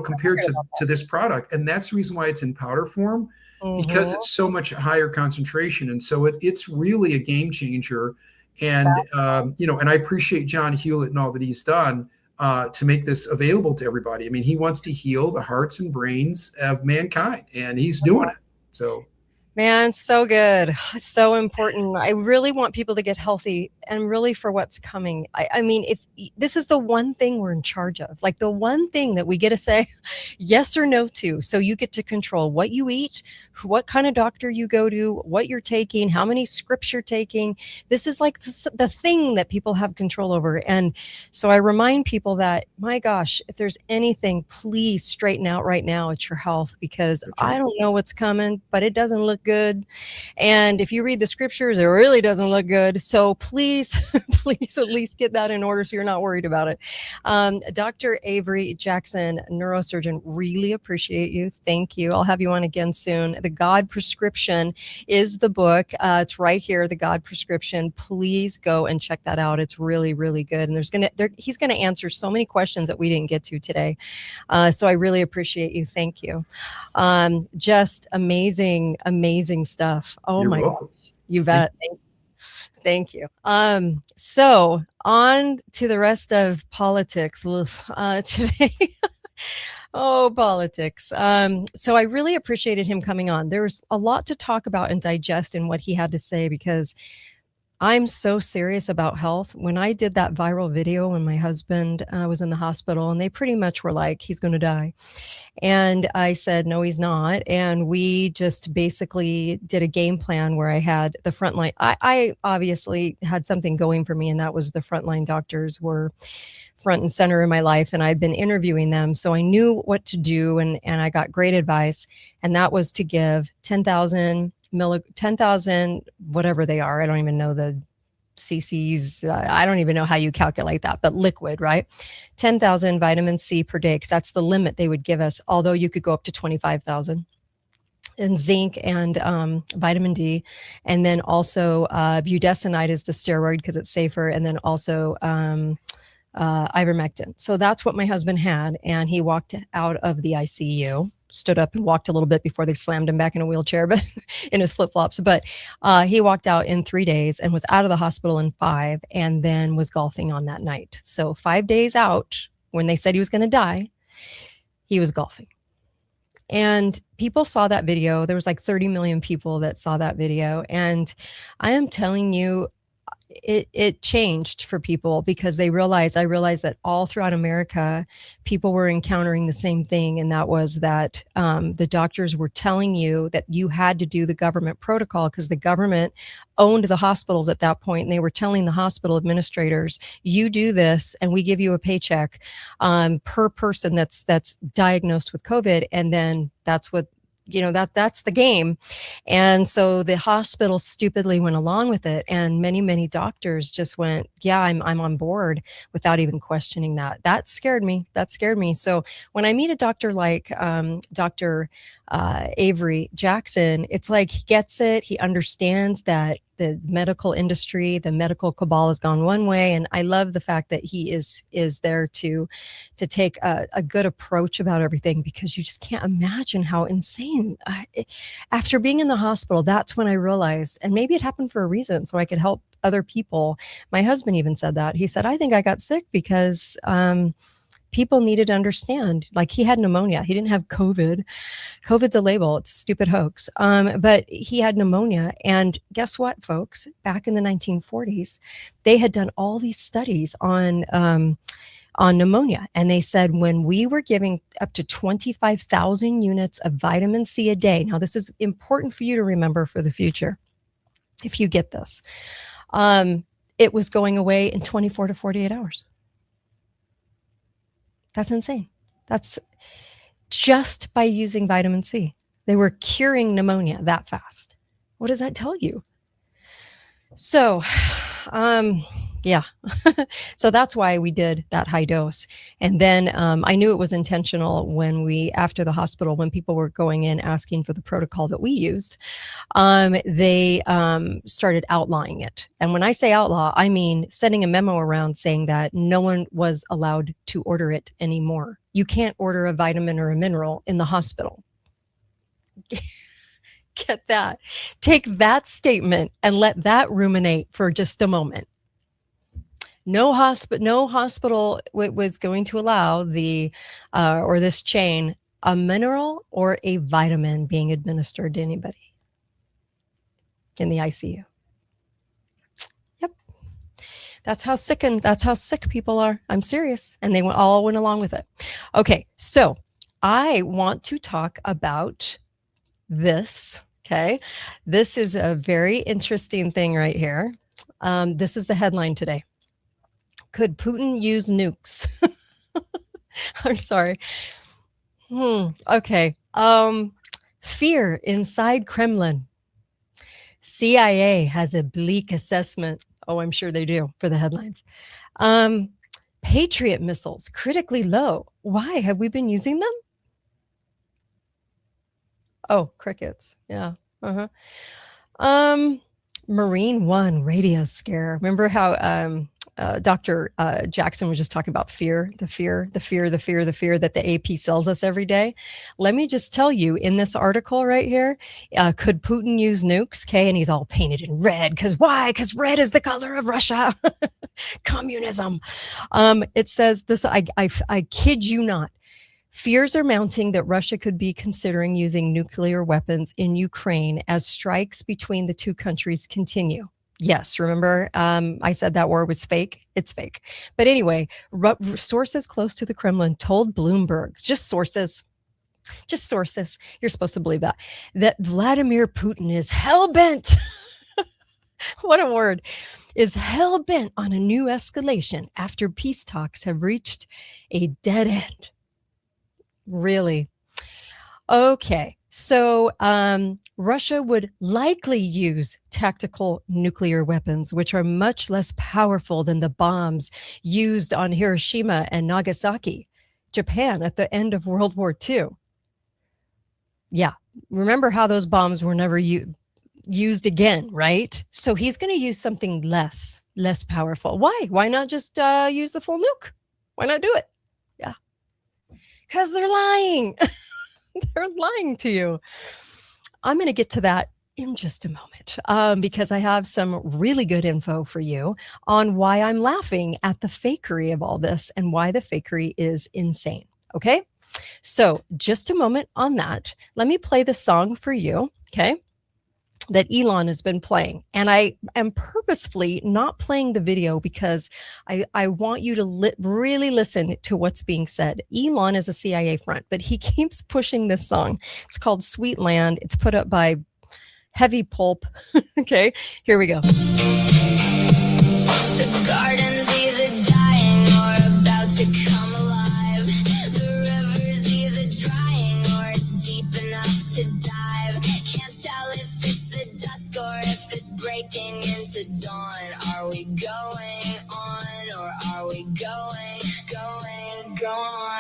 compared to this product. And that's the reason why it's in powder form, because it's so much higher concentration. And so it's really a game changer. And, and I appreciate John Hewlett and all that he's done to make this available to everybody. I mean, he wants to heal the hearts and brains of mankind, and he's doing it. So, man, so good. So important. I really want people to get healthy, and really for what's coming. I mean, if this is the one thing we're in charge of, like the one thing that we get to say yes or no to. So you get to control what you eat, what kind of doctor you go to, what you're taking, how many scripts you're taking. This is like the thing that people have control over. And so I remind people that, my gosh, if there's anything, please straighten out right now. It's your health, because I don't know what's coming, but it doesn't look good. And if you read the scriptures, it really doesn't look good. So please at least get that in order so you're not worried about it. Dr. Avery Jackson, neurosurgeon, really appreciate you. Thank you. I'll have you on again soon. The God Prescription is the book. It's right here, The God Prescription. Please go and check that out. It's really, really good. And he's going to answer so many questions that we didn't get to today. So I really appreciate you. Thank you. Just amazing, amazing stuff. Oh, you're my welcome. Gosh. You bet. Thank you. So on to the rest of politics today. Oh, politics. So I really appreciated him coming on. There's a lot to talk about and digest in what he had to say, because I'm so serious about health. When I did that viral video when my husband was in the hospital, and they pretty much were like, he's going to die. And I said, no, he's not. And we just basically did a game plan where I had the frontline. I obviously had something going for me, and that was the frontline doctors were front and center in my life, and I'd been interviewing them. So I knew what to do, and I got great advice. And that was to give 10,000, whatever they are. I don't even know the cc's. I don't even know how you calculate that, but liquid, right? 10,000 vitamin C per day, because that's the limit they would give us, although you could go up to 25,000. And zinc and vitamin D. And then also budesonide is the steroid because it's safer. And then also ivermectin. So that's what my husband had. And he walked out of the ICU, stood up and walked a little bit before they slammed him back in a wheelchair, but in his flip-flops. But he walked out in 3 days and was out of the hospital in 5, and then was golfing on that night. So 5 days out, when they said he was going to die, he was golfing. And people saw that video. There was like 30 million people that saw that video. And I am telling you, it changed for people because I realized that all throughout America, people were encountering the same thing. And that was that the doctors were telling you that you had to do the government protocol because the government owned the hospitals at that point. And they were telling the hospital administrators, you do this and we give you a paycheck per person that's diagnosed with COVID. And then that's what, that's the game. And so the hospital stupidly went along with it. And many doctors just went, yeah, I'm on board without even questioning that. That scared me. So when I meet a doctor like Dr. Avery Jackson, it's like he gets it. He understands that the medical industry, the medical cabal has gone one way. And I love the fact that he is there to take a good approach about everything, because you just can't imagine how insane. After being in the hospital, that's when I realized, and maybe it happened for a reason, so I could help other people. My husband even said that. He said, I think I got sick because people needed to understand, like he had pneumonia. He didn't have COVID. COVID's a label. It's a stupid hoax. But he had pneumonia. And guess what, folks? Back in the 1940s, they had done all these studies on pneumonia. And they said when we were giving up to 25,000 units of vitamin C a day, now this is important for you to remember for the future, if you get this, it was going away in 24 to 48 hours. That's insane. That's just by using vitamin C. They were curing pneumonia that fast. What does that tell you? So, yeah. So that's why we did that high dose. And then I knew it was intentional when after the hospital, when people were going in asking for the protocol that we used, they started outlawing it. And when I say outlaw, I mean sending a memo around saying that no one was allowed to order it anymore. You can't order a vitamin or a mineral in the hospital. Get that. Take that statement and let that ruminate for just a moment. No hospital was going to allow or this chain, a mineral or a vitamin being administered to anybody in the ICU. Yep. That's how sick people are. I'm serious. And they all went along with it. Okay. So I want to talk about this. Okay. This is a very interesting thing right here. This is the headline today. Could Putin use nukes? I'm sorry. Okay. Fear inside Kremlin. CIA has a bleak assessment. Oh, I'm sure they do for the headlines. Patriot missiles critically low. Why have we been using them? Oh, crickets. Yeah. Marine One radio scare. Remember how Dr. Jackson was just talking about the fear that the AP sells us every day. Let me just tell you, in this article right here, could Putin use nukes? Okay, and he's all painted in red. Because why? Because red is the color of Russia. Communism. It says this, I kid you not. Fears are mounting that Russia could be considering using nuclear weapons in Ukraine as strikes between the two countries continue. Yes, remember I said that war was fake? It's fake. But anyway, sources close to the Kremlin told Bloomberg, just sources, you're supposed to believe that Vladimir Putin is hell-bent, what a word, is hell-bent on a new escalation after peace talks have reached a dead end. Really? Okay. So Russia would likely use tactical nuclear weapons, which are much less powerful than the bombs used on Hiroshima and Nagasaki, Japan, at the end of World War II. Yeah. Remember how those bombs were never used again, right? So he's going to use something less powerful. Why? Why not just use the full nuke? Why not do it? Yeah. Because they're lying. They're lying to you. I'm going to get to that in just a moment because I have some really good info for you on why I'm laughing at the fakery of all this and why the fakery is insane. Okay? So just a moment on that. Let me play the song for you. Okay? that Elon has been playing. And I am purposefully not playing the video because I want you to really listen to what's being said. Elon is a CIA front, but he keeps pushing this song. It's called Sweet Land. It's put up by Heavy Pulp. Okay, here we go. The garden's either dying or about to come alive. The river's either drying or it's deep enough to dive. Can't tell if it's the dusk or if it's breaking into dawn. Are we going on or are we going?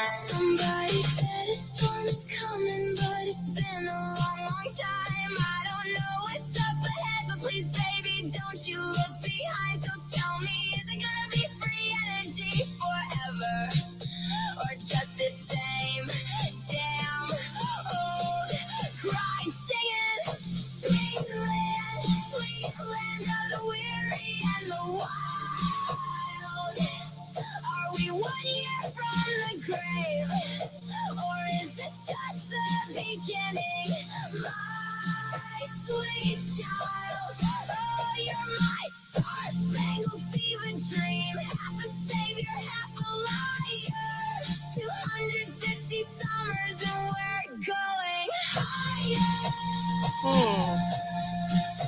Somebody said a storm is coming, but it's been a long time. I don't know what's up ahead, but please, baby, don't you look behind. So tell me, is it gonna be free energy forever, or just the same damn old grind? Singing, sweet land of the weary and the wild. Are we 1 year from the grave, or is this just the beginning? My sweet child, oh, you're my star-spangled fever dream. Half a savior, half a liar. 250 summers and we're going higher.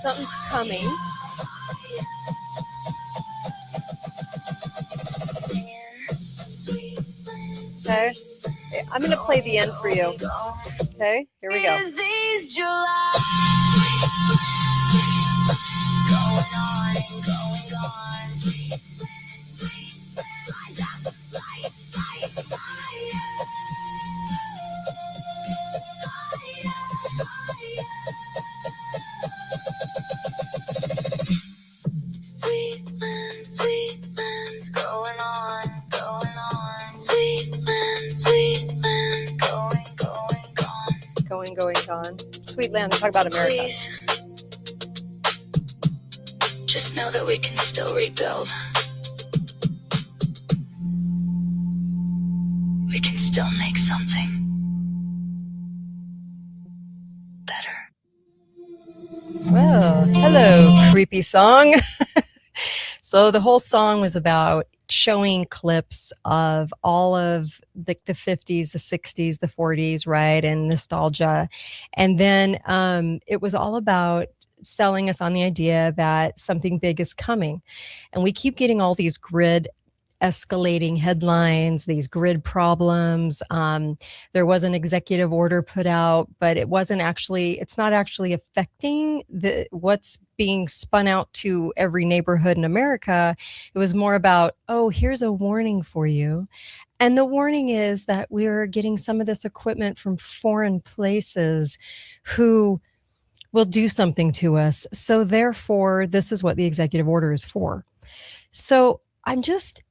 Something's coming. Okay, I'm going to play the end for you. Okay, here we go. Is these July going on and going on? Sweet land's going on, going on. Sweet land, going, gone. Gone. Sweet land, talk about America. Please, just know that we can still rebuild. We can still make something better. Well, hello, creepy song. So the whole song was about showing clips of all of the 50s, the 60s, the 40s, right, and nostalgia. And then it was all about selling us on the idea that something big is coming. And we keep getting all these grid escalating headlines, these grid problems. There was an executive order put out, but it's not actually affecting what's being spun out to every neighborhood in America. It was more about, oh, here's a warning for you. And the warning is that we're getting some of this equipment from foreign places who will do something to us. So therefore, this is what the executive order is for. So I'm just,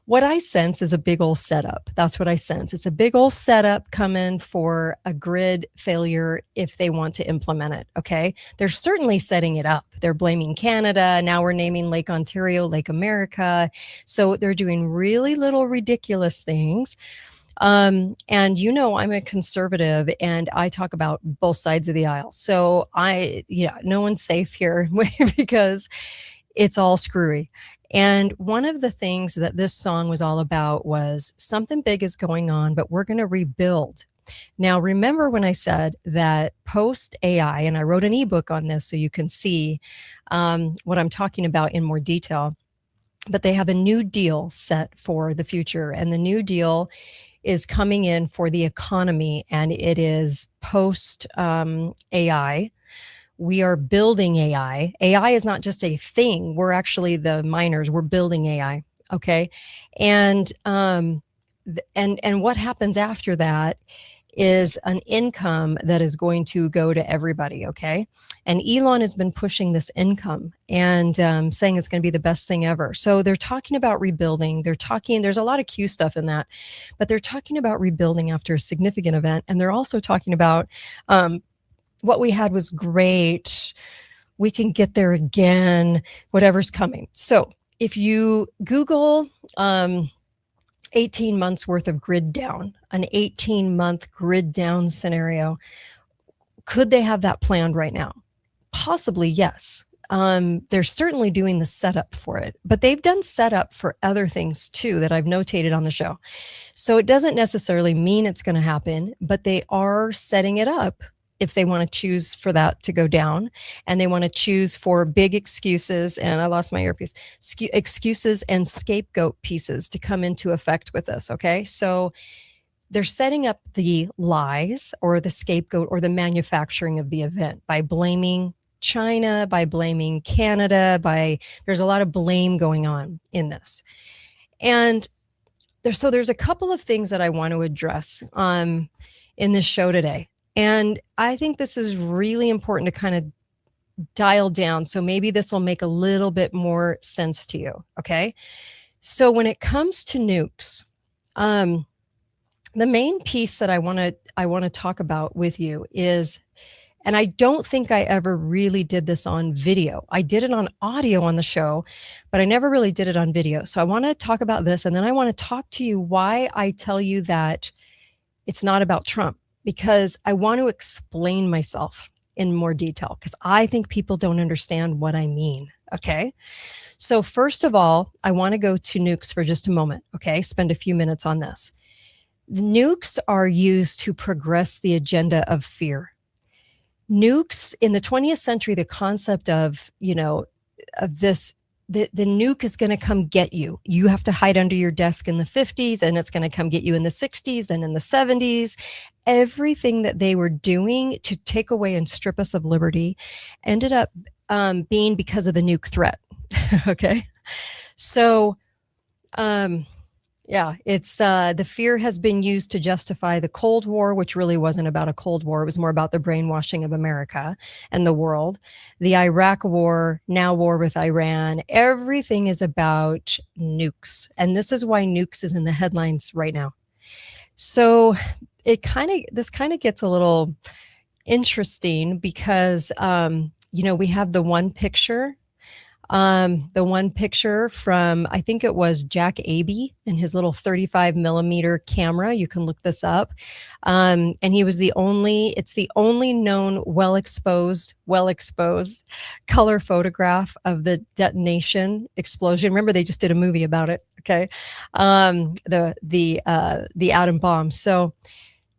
what I sense is a big old setup. That's what I sense. It's a big old setup coming for a grid failure if they want to implement it. Okay. They're certainly setting it up. They're blaming Canada. Now we're naming Lake Ontario, Lake America. So they're doing really little ridiculous things. And I'm a conservative and I talk about both sides of the aisle. So no one's safe here because it's all screwy. And one of the things that this song was all about was something big is going on, but we're going to rebuild. Now, remember when I said that post AI, and I wrote an ebook on this so you can see what I'm talking about in more detail, but they have a new deal set for the future. And the new deal is coming in for the economy, and it is post AI. We are building AI. AI is not just a thing. We're actually the miners. We're building AI. Okay. And what happens after that is an income that is going to go to everybody. Okay. And Elon has been pushing this income and saying it's going to be the best thing ever. So they're talking about rebuilding. There's a lot of Q stuff in that, but they're talking about rebuilding after a significant event. And they're also talking about, what we had was great. We can get there again, whatever's coming. So if you Google 18 months worth of grid down, an 18-month grid down scenario, Could they have that planned right now? Possibly, yes. They're certainly doing the setup for it, but they've done setup for other things too that I've notated on the show. So it doesn't necessarily mean it's going to happen, but they are setting it up if they want to choose for that to go down, and they want to choose for big excuses. And I lost my earpiece, excuses and scapegoat pieces to come into effect with this. Okay. So they're setting up the lies or the scapegoat or the manufacturing of the event by blaming China, by blaming Canada, there's a lot of blame going on in this. And there's a couple of things that I want to address in this show today. And I think this is really important to kind of dial down. So maybe this will make a little bit more sense to you. Okay. So when it comes to nukes, the main piece that I want to talk about with you is, and I don't think I ever really did this on video. I did it on audio on the show, but I never really did it on video. So I want to talk about this, and then I want to talk to you why I tell you that it's not about Trump, because I want to explain myself in more detail, because I think people don't understand what I mean. Okay. So first of all, I want to go to nukes for just a moment. Okay. Spend a few minutes on this. The nukes are used to progress the agenda of fear. Nukes in the 20th century, the concept of, of this, the nuke is going to come get you. You have to hide under your desk in the 50s, and it's going to come get you in the 60s, then in the 70s. Everything that they were doing to take away and strip us of liberty ended up being because of the nuke threat. Okay. So, yeah, it's the fear has been used to justify the Cold War, which really wasn't about a Cold War. It was more about the brainwashing of America and the world. The Iraq War, now war with Iran, everything is about nukes. And this is why nukes is in the headlines right now. So this kind of gets a little interesting because, we have the one picture from, I think it was Jack Abey and his little 35 millimeter camera. You can look this up. And he was it's the only known well exposed color photograph of the detonation explosion. Remember, they just did a movie about it. Okay. The atom bomb. So,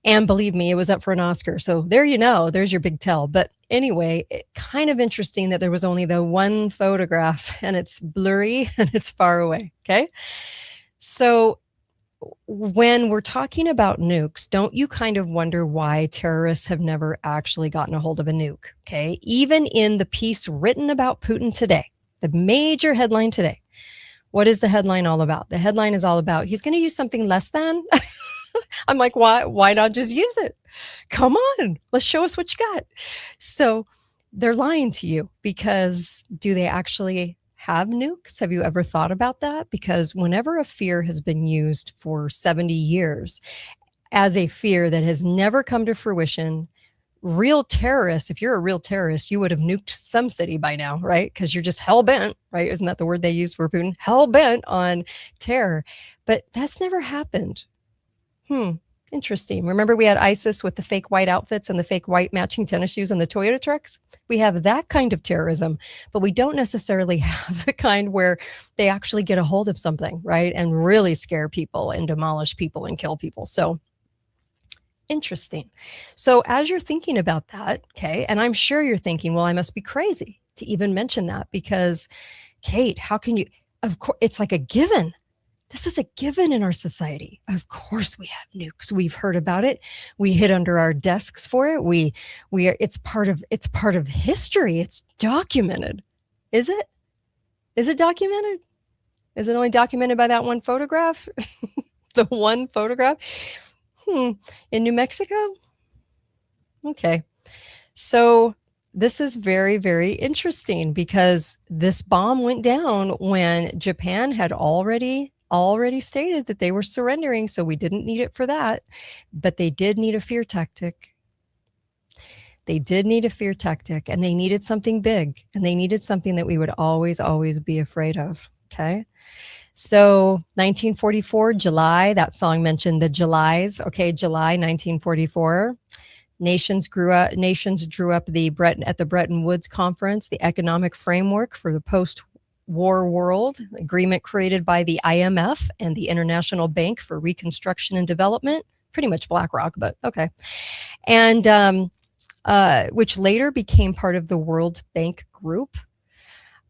and believe me, it was up for an Oscar. So there's your big tell. But anyway, kind of interesting that there was only the one photograph, and it's blurry and it's far away. Okay. So when we're talking about nukes, don't you kind of wonder why terrorists have never actually gotten a hold of a nuke? Okay. Even in the piece written about Putin today, the major headline today, what is the headline all about? The headline is all about, he's going to use something less than. I'm like, why not just use it? Come on, let's show us what you got. So they're lying to you, because do they actually have nukes? Have you ever thought about that? Because whenever a fear has been used for 70 years as a fear that has never come to fruition, real terrorists, if you're a real terrorist, you would have nuked some city by now, right? Because you're just hell bent, right? Isn't that the word they use for Putin? Hell bent on terror. But that's never happened. Interesting. Remember, we had ISIS with the fake white outfits and the fake white matching tennis shoes and the Toyota trucks? We have that kind of terrorism, but we don't necessarily have the kind where they actually get a hold of something, right? And really scare people and demolish people and kill people. So interesting. So as you're thinking about that, okay, and I'm sure you're thinking, well, I must be crazy to even mention that, because Kate, how can you, of course, it's like a given. This is a given in our society. Of course we have nukes. We've heard about it. We hid under our desks for it. We are, it's part of history. It's documented. Is it? Is it documented? Is it only documented by that one photograph? The one photograph? In New Mexico? Okay. So this is very, very interesting, because this bomb went down when Japan had already stated that they were surrendering, so we didn't need it for that. But they did need a fear tactic. They did need a fear tactic, and they needed something big, and they needed something that we would always, always be afraid of. Okay. So 1944, July, that song mentioned the Julys. Okay. July 1944. Nations drew up at the Bretton Woods Conference the economic framework for the post-war world, agreement created by the IMF and the International Bank for Reconstruction and Development, pretty much BlackRock, but okay, and which later became part of the World Bank Group.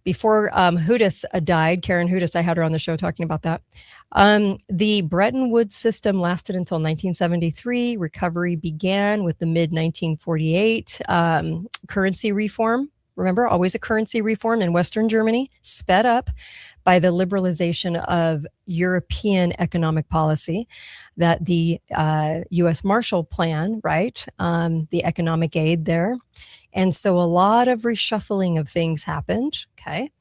Before Hudis died, Karen Hudis, I had her on the show talking about that. The Bretton Woods system lasted until 1973. Recovery began with the mid-1948 currency reform. Remember, always a currency reform in Western Germany, sped up by the liberalization of European economic policy, that the U.S. Marshall Plan, right, the economic aid there. And so a lot of reshuffling of things happened, okay?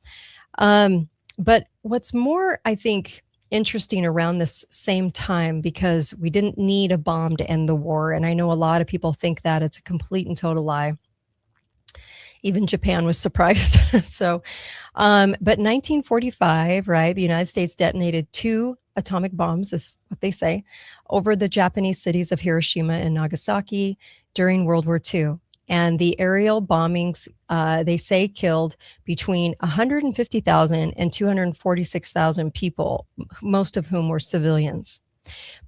But what's more, I think, interesting around this same time, because we didn't need a bomb to end the war, and I know a lot of people think that it's a complete and total lie. Even Japan was surprised. So, but 1945, right, the United States detonated 2 atomic bombs, is what they say, over the Japanese cities of Hiroshima and Nagasaki during World War II. And the aerial bombings, they say, killed between 150,000 and 246,000 people, most of whom were civilians.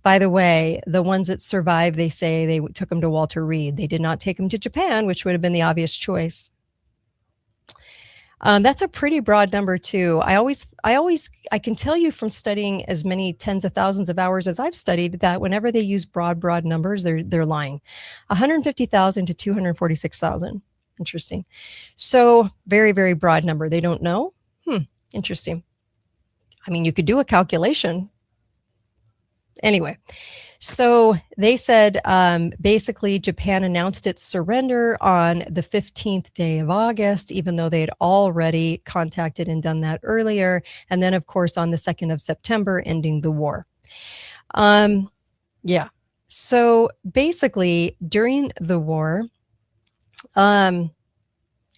By the way, the ones that survived, they say they took them to Walter Reed. They did not take them to Japan, which would have been the obvious choice. That's a pretty broad number too. I can tell you from studying as many tens of thousands of hours as I've studied that whenever they use broad numbers, they're lying. 150,000 to 246,000. Interesting. So very, very broad number. They don't know. Interesting. I mean, you could do a calculation. Anyway, so they said basically Japan announced its surrender on the 15th day of August, even though they had already contacted and done that earlier. And then, of course, on the 2nd of September, ending the war. Yeah. So basically, during the war,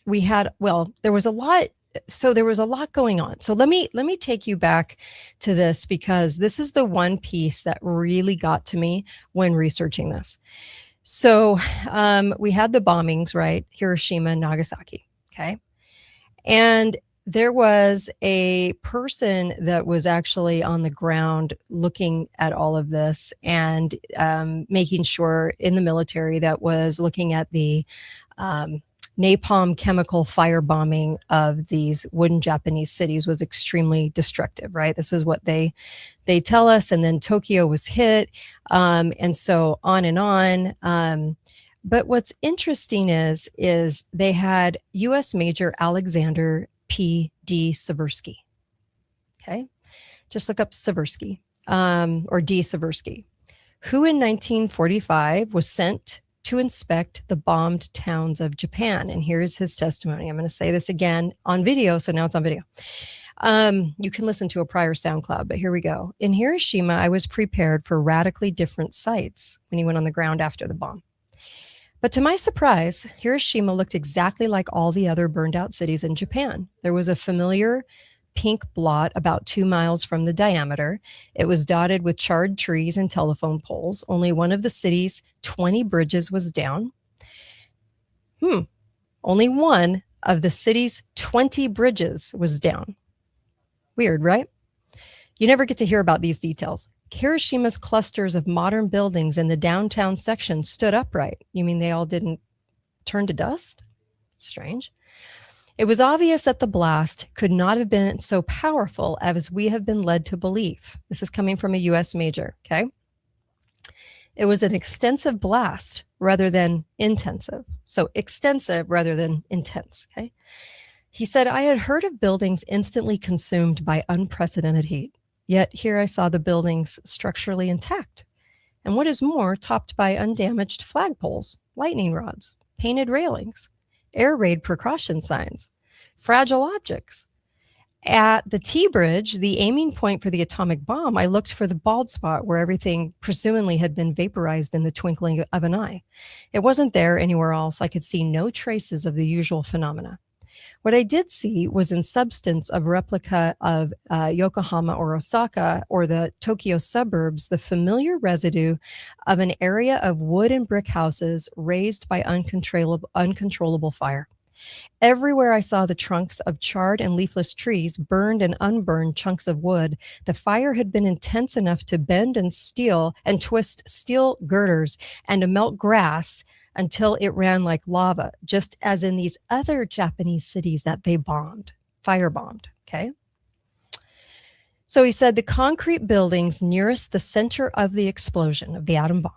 we had, well, there was a lot. So there was a lot going on. So let me take you back to this, because this is the one piece that really got to me when researching this. So we had the bombings, right? Hiroshima and Nagasaki. Okay. And there was a person that was actually on the ground looking at all of this and making sure, in the military, that was looking at the napalm chemical firebombing of these wooden Japanese cities was extremely destructive, right? This is what they tell us. And then Tokyo was hit, and so on and on. But what's interesting is they had U.S. Major Alexander P.D. Seversky. Okay, just look up Seversky, or D. Seversky, who in 1945 was sent to inspect the bombed towns of Japan. And here's his testimony. I'm going to say this again on video, so now it's on video. You can listen to a prior SoundCloud, but here we go. In Hiroshima, I was prepared for radically different sights when he went on the ground after the bomb. But to my surprise, Hiroshima looked exactly like all the other burned out cities in Japan. There was a familiar pink blot about 2 miles from the diameter. It was dotted with charred trees and telephone poles. Only one of the city's 20 bridges was down. Only one of the city's 20 bridges was down. Weird, right? You never get to hear about these details. Hiroshima's clusters of modern buildings in the downtown section stood upright. You mean they all didn't turn to dust? Strange. It was obvious that the blast could not have been so powerful as we have been led to believe. This is coming from a U.S. major, okay? It was an extensive blast rather than intensive. So extensive rather than intense, okay? He said, I had heard of buildings instantly consumed by unprecedented heat, yet here I saw the buildings structurally intact. And what is more, topped by undamaged flagpoles, lightning rods, painted railings, air raid precaution signs, fragile objects. At the T-bridge, the aiming point for the atomic bomb, I looked for the bald spot where everything presumably had been vaporized in the twinkling of an eye. It wasn't there anywhere else. I could see no traces of the usual phenomena. What I did see was in substance of replica of Yokohama or Osaka or the Tokyo suburbs, the familiar residue of an area of wood and brick houses raised by uncontrollable fire. Everywhere I saw the trunks of charred and leafless trees, burned and unburned chunks of wood, the fire had been intense enough to bend and twist steel girders and to melt grass until it ran like lava, just as in these other Japanese cities that they firebombed, okay? So he said the concrete buildings nearest the center of the explosion of the atom bomb,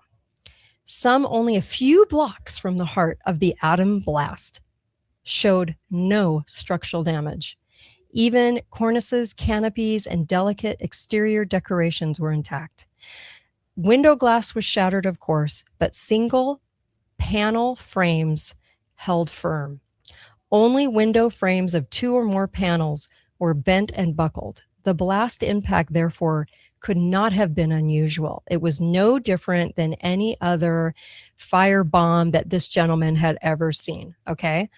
some only a few blocks from the heart of the atom blast, showed no structural damage. Even cornices, canopies, and delicate exterior decorations were intact. Window glass was shattered, of course, but single panel frames held firm. Only window frames of 2 or more panels were bent and buckled. The blast impact, therefore, could not have been unusual. It was no different than any other firebomb that this gentleman had ever seen, okay?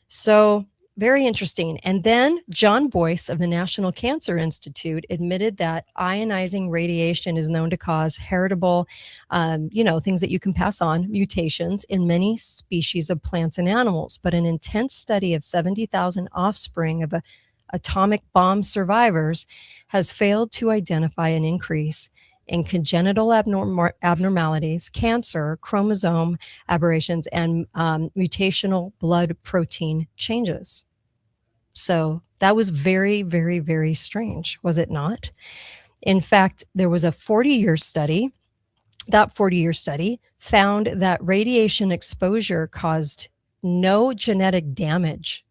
So very interesting. And then John Boyce of the National Cancer Institute admitted that ionizing radiation is known to cause heritable, things that you can pass on, mutations in many species of plants and animals. But an intense study of 70,000 offspring of atomic bomb survivors has failed to identify an increase in congenital abnormalities, cancer, chromosome aberrations, and mutational blood protein changes. So that was very, very, very strange, was it not? In fact, there was a 40-year study. That 40-year study found that radiation exposure caused no genetic damage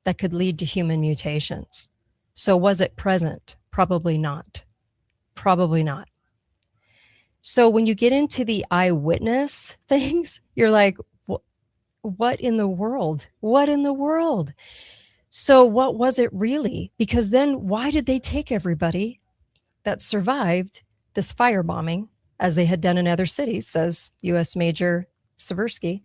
that could lead to human mutations. So was it present? Probably not. Probably not. So when you get into the eyewitness things, you're like, what in the world? What in the world? So what was it really? Because then why did they take everybody that survived this firebombing, as they had done in other cities, says U.S. Major Seversky,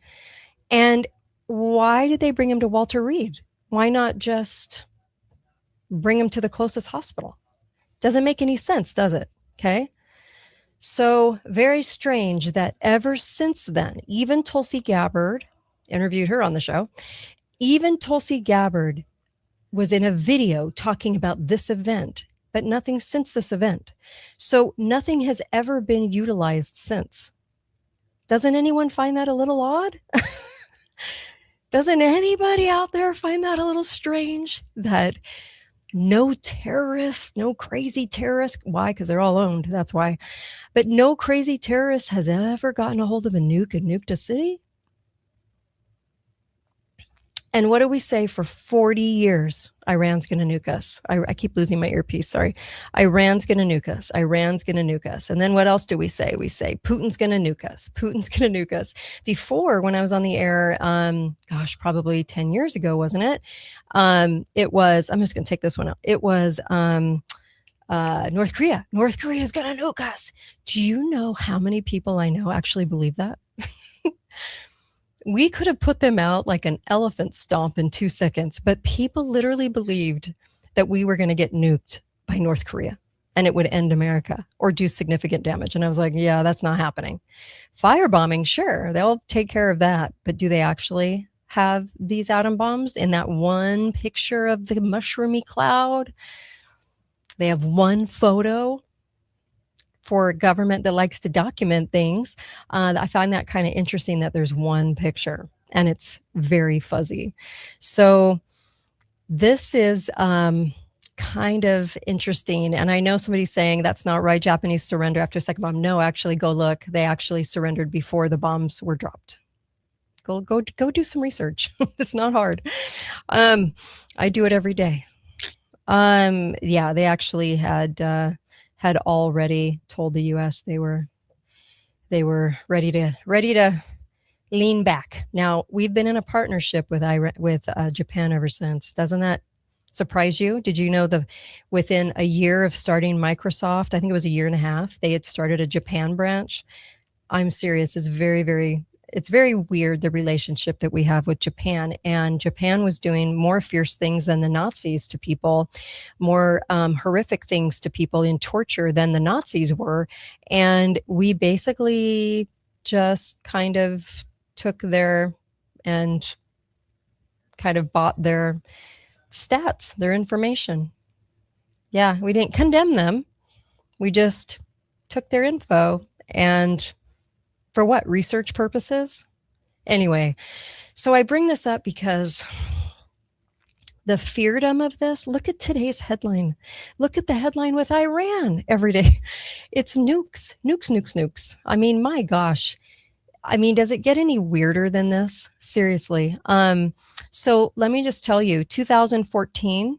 and why did they bring him to Walter Reed? Why not just bring him to the closest hospital? Doesn't make any sense, does it? Okay. So very strange that ever since then, even Tulsi Gabbard, interviewed her on the show, even Tulsi Gabbard was in a video talking about this event, but nothing since this event. So nothing has ever been utilized since. Doesn't anyone find that a little odd? Doesn't anybody out there find that a little strange? That no terrorist, no crazy terrorist. Why? Because they're all owned. That's why. But no crazy terrorist has ever gotten a hold of a nuke and nuked a city. And what do we say for 40 years? Iran's going to nuke us. I keep losing my earpiece. Sorry. Iran's going to nuke us. Iran's going to nuke us. And then what else do we say? We say Putin's going to nuke us. Putin's going to nuke us. Before, when I was on the air, probably 10 years ago, wasn't it? It was, I'm just going to take this one out. It was North Korea. North Korea is going to nuke us. Do you know how many people I know actually believe that? We could have put them out like an elephant stomp in 2 seconds, but people literally believed that we were going to get nuked by North Korea and it would end America or do significant damage. And I was like, yeah, that's not happening. Firebombing, sure, they'll take care of that. But do they actually have these atom bombs in that one picture of the mushroomy cloud? They have one photo for a government that likes to document things. I find that kind of interesting that there's one picture and it's very fuzzy. So this is kind of interesting. And I know somebody's saying that's not right. Japanese surrender after a second bomb. No, actually go look. They actually surrendered before the bombs were dropped. Go do some research. It's not hard. I do it every day. Yeah, they actually had already told the U.S. they were ready to lean back. Now we've been in a partnership with Japan ever since. Doesn't that surprise you? Did you know within a year of starting Microsoft, I think it was a year and a half, they had started a Japan branch? I'm serious. It's very, very it's very weird, the relationship that we have with Japan. And Japan was doing more fierce things than the Nazis to people, more horrific things to people in torture than the Nazis were. And we basically just kind of took their and kind of bought their stats, their information. Yeah, we didn't condemn them. We just took their info, and for what? Research purposes? Anyway, so I bring this up because the feardom of this, look at today's headline. Look at the headline with Iran every day. It's nukes, nukes, nukes, nukes. I mean, my gosh. I mean, does it get any weirder than this? Seriously. So let me just tell you, 2014,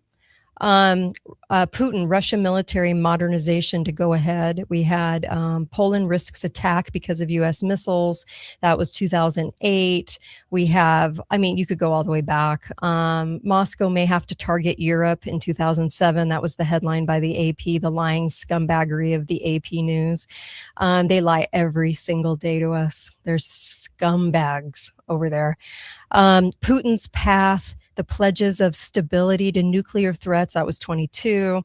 Putin, Russia military modernization to go ahead. We had Poland risks attack because of U.S. missiles. That was 2008. We have, I mean, you could go all the way back. Moscow may have to target Europe in 2007. That was the headline by the AP, the lying scumbaggery of the AP News. They lie every single day to us. They're scumbags over there. Putin's path, the pledges of stability to nuclear threats, that was 2022.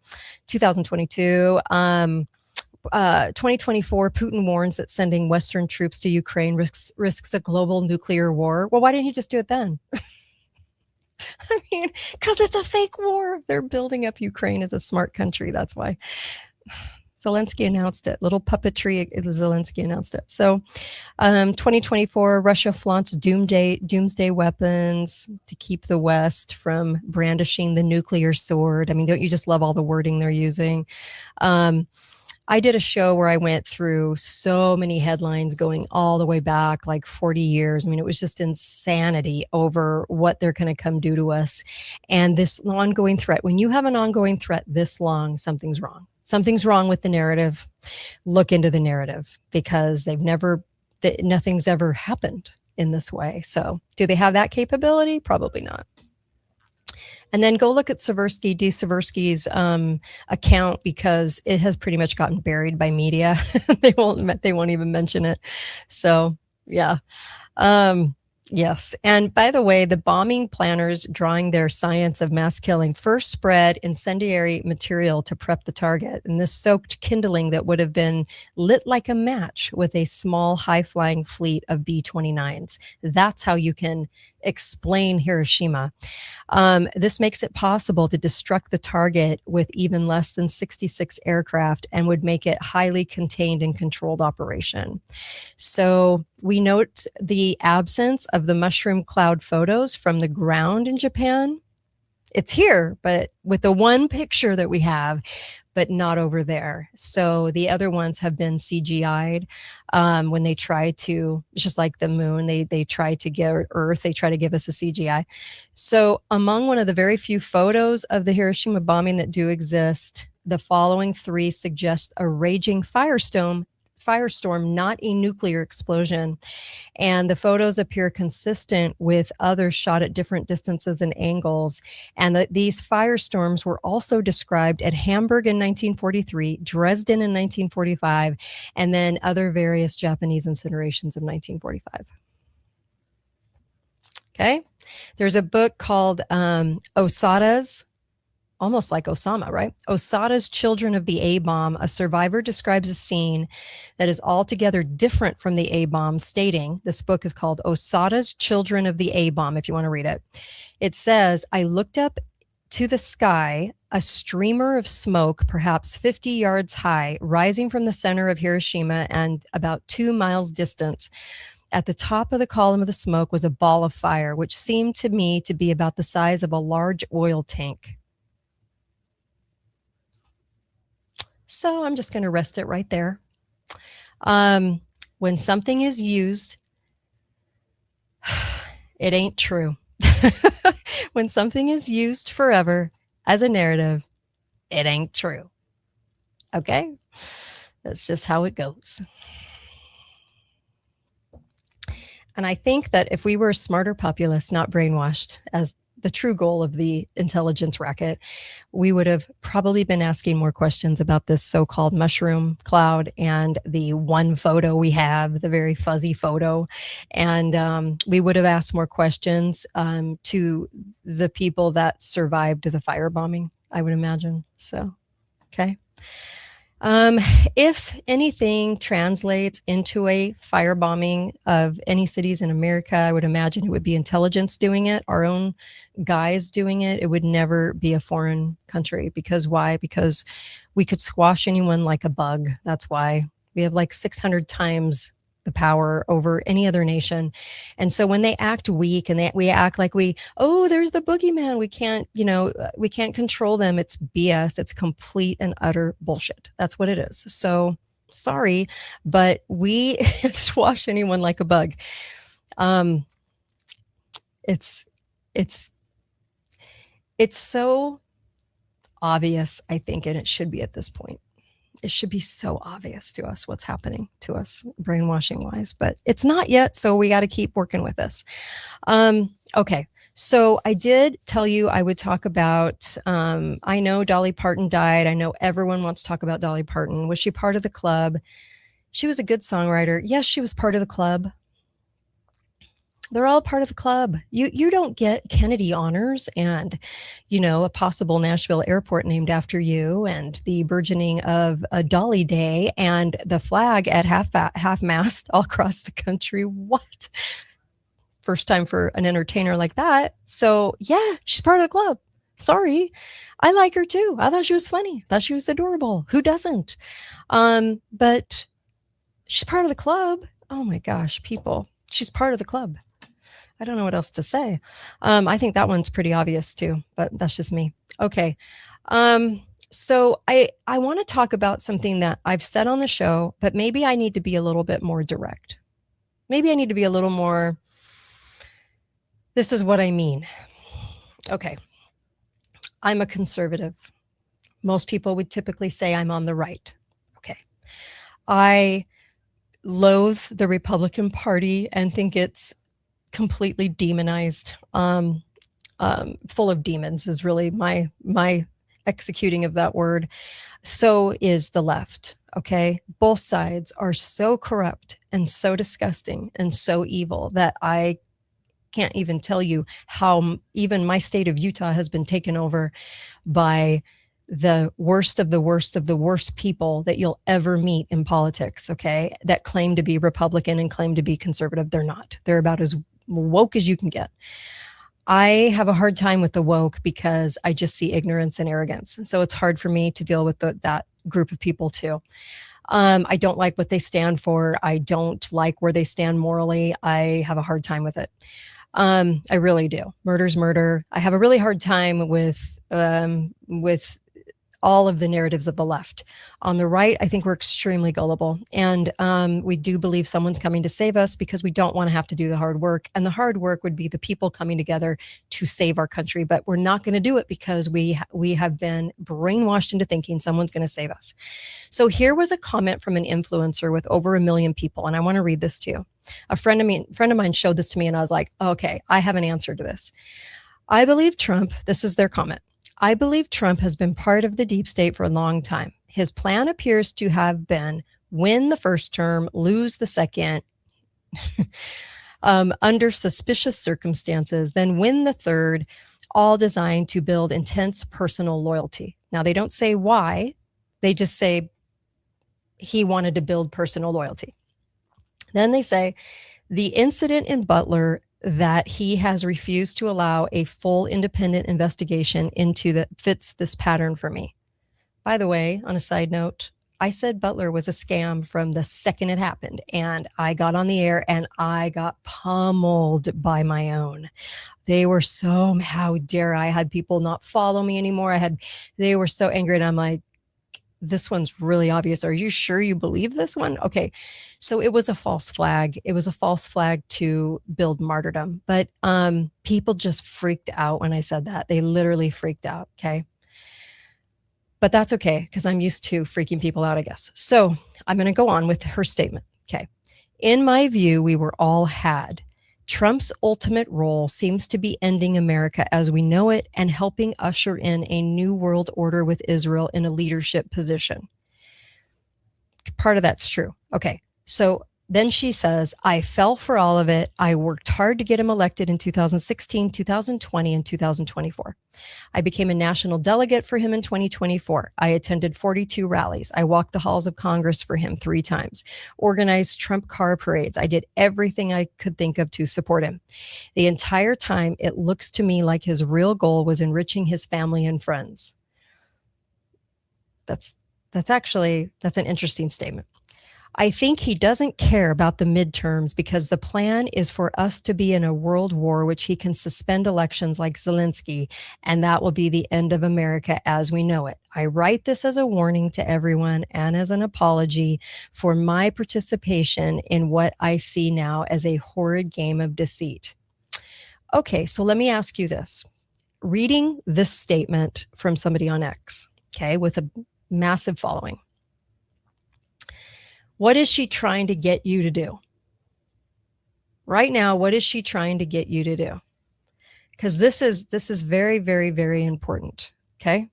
2024, Putin warns that sending Western troops to Ukraine risks a global nuclear war. Well, why didn't he just do it then? I mean, because it's a fake war. They're building up Ukraine as a smart country. That's why. Zelensky announced it. Little puppetry, Zelensky announced it. So 2024, Russia flaunts doomsday weapons to keep the West from brandishing the nuclear sword. I mean, don't you just love all the wording they're using? I did a show where I went through so many headlines going all the way back, like 40 years. I mean, it was just insanity over what they're going to come do to us. And this ongoing threat, when you have an ongoing threat this long, something's wrong. Something's wrong with the narrative. Look into the narrative, because nothing's ever happened in this way. So do they have that capability? Probably not. And then go look at Seversky's account, because it has pretty much gotten buried by media. They won't even mention it. So yeah. Yes. And by the way, the bombing planners drawing their science of mass killing first spread incendiary material to prep the target. And this soaked kindling that would have been lit like a match with a small high-flying fleet of B-29s. That's how you can explain Hiroshima. This makes it possible to destruct the target with even less than 66 aircraft, and would make it highly contained and controlled operation. So we note the absence of the mushroom cloud photos from the ground in Japan. It's here, but with the one picture that we have, but not over there. So the other ones have been CGI'd when they try to, just like the moon, they try to get Earth, they try to give us a CGI. So among one of the very few photos of the Hiroshima bombing that do exist, the following three suggest a raging firestorm, not a nuclear explosion. And the photos appear consistent with others shot at different distances and angles. And these firestorms were also described at Hamburg in 1943, Dresden in 1945, and then other various Japanese incinerations in 1945. Okay. There's a book called Osada's, almost like Osama, right? Osada's Children of the A-Bomb. A survivor describes a scene that is altogether different from the A-Bomb, stating, this book is called Osada's Children of the A-Bomb, if you want to read it. It says, I looked up to the sky, a streamer of smoke, perhaps 50 yards high, rising from the center of Hiroshima and about 2 miles distance. At the top of the column of the smoke was a ball of fire, which seemed to me to be about the size of a large oil tank. So I'm just going to rest it right there. When something is used, it ain't true. When something is used forever as a narrative, it ain't true. Okay? That's just how it goes. And I think that if we were a smarter populace, not brainwashed, as the true goal of the intelligence racket, we would have probably been asking more questions about this so-called mushroom cloud and the one photo we have, the very fuzzy photo. And we would have asked more questions to the people that survived the firebombing, I would imagine. So, okay. If anything translates into a firebombing of any cities in America, I would imagine it would be intelligence doing it, our own guys doing it. It would never be a foreign country. Because why? Because we could squash anyone like a bug. That's why we have like 600 times the power over any other nation. And so when they act weak and we act like there's the boogeyman, we can't control them. It's BS. It's complete and utter bullshit. That's what it is. So sorry, but we squash anyone like a bug. It's so obvious, I think, and it should be at this point. It should be so obvious to us what's happening to us brainwashing wise, but it's not yet. So we got to keep working with this. Okay. So I did tell you I would talk about, I know Dolly Parton died. I know everyone wants to talk about Dolly Parton. Was she part of the club? She was a good songwriter. Yes, she was part of the club. They're all part of the club. You don't get Kennedy honors and, a possible Nashville airport named after you and the burgeoning of a Dolly Day and the flag at half mast all across the country. What? First time for an entertainer like that. So yeah, she's part of the club. Sorry. I like her too. I thought she was funny. Thought she was adorable. Who doesn't? But she's part of the club. Oh my gosh, people. She's part of the club. I don't know what else to say. I think that one's pretty obvious too, but that's just me. Okay. So I want to talk about something that I've said on the show, but maybe I need to be a little bit more direct. Maybe I need to be a little more, this is what I mean. Okay. I'm a conservative. Most people would typically say I'm on the right. Okay. I loathe the Republican Party and think it's completely demonized, full of demons is really my executing of that word. So is the left. Okay. Both sides are so corrupt and so disgusting and so evil that I can't even tell you how even my state of Utah has been taken over by the worst of the worst of the worst people that you'll ever meet in politics. Okay. That claim to be Republican and claim to be conservative. They're not. They're about as woke as you can get. I have a hard time with the woke because I just see ignorance and arrogance. And so it's hard for me to deal with that group of people too. I don't like what they stand for. I don't like where they stand morally. I have a hard time with it. I really do. Murder's murder. I have a really hard time with all of the narratives of the left. On the right, I think we're extremely gullible. And we do believe someone's coming to save us because we don't want to have to do the hard work. And the hard work would be the people coming together to save our country. But we're not going to do it because we have been brainwashed into thinking someone's going to save us. So here was a comment from an influencer with over 1 million people. And I want to read this to you. A friend of mine showed this to me and I was like, okay, I have an answer to this. I believe Trump, this is their comment. I believe Trump has been part of the deep state for a long time. His plan appears to have been win the first term, lose the second, under suspicious circumstances, then win the third, all designed to build intense personal loyalty. Now, they don't say why. They just say he wanted to build personal loyalty. Then they say the incident in Butler that he has refused to allow a full independent investigation into that fits this pattern for me. By the way, on a side note, I said Butler was a scam from the second it happened, and I got on the air and I got pummeled by my own. They were so, how dare I had people not follow me anymore. They were so angry and I'm like, this one's really obvious. Are you sure you believe this one? Okay. So it was a false flag. It was a false flag to build martyrdom. But people just freaked out when I said that. They literally freaked out. Okay. But that's okay because I'm used to freaking people out, I guess. So I'm going to go on with her statement. Okay. In my view, we were all had Trump's ultimate role seems to be ending America as we know it and helping usher in a new world order with Israel in a leadership position. Part of that's true. Okay. So then she says, I fell for all of it. I worked hard to get him elected in 2016, 2020, and 2024. I became a national delegate for him in 2024. I attended 42 rallies. I walked the halls of Congress for him 3 times, organized Trump car parades. I did everything I could think of to support him. The entire time, it looks to me like his real goal was enriching his family and friends. That's an interesting statement. I think he doesn't care about the midterms because the plan is for us to be in a world war, which he can suspend elections like Zelensky, and that will be the end of America as we know it. I write this as a warning to everyone and as an apology for my participation in what I see now as a horrid game of deceit. Okay, so let me ask you this. Reading this statement from somebody on X, okay, with a massive following. What is she trying to get you to do? Right now, what is she trying to get you to do? Because this is very, very, very important. Okay.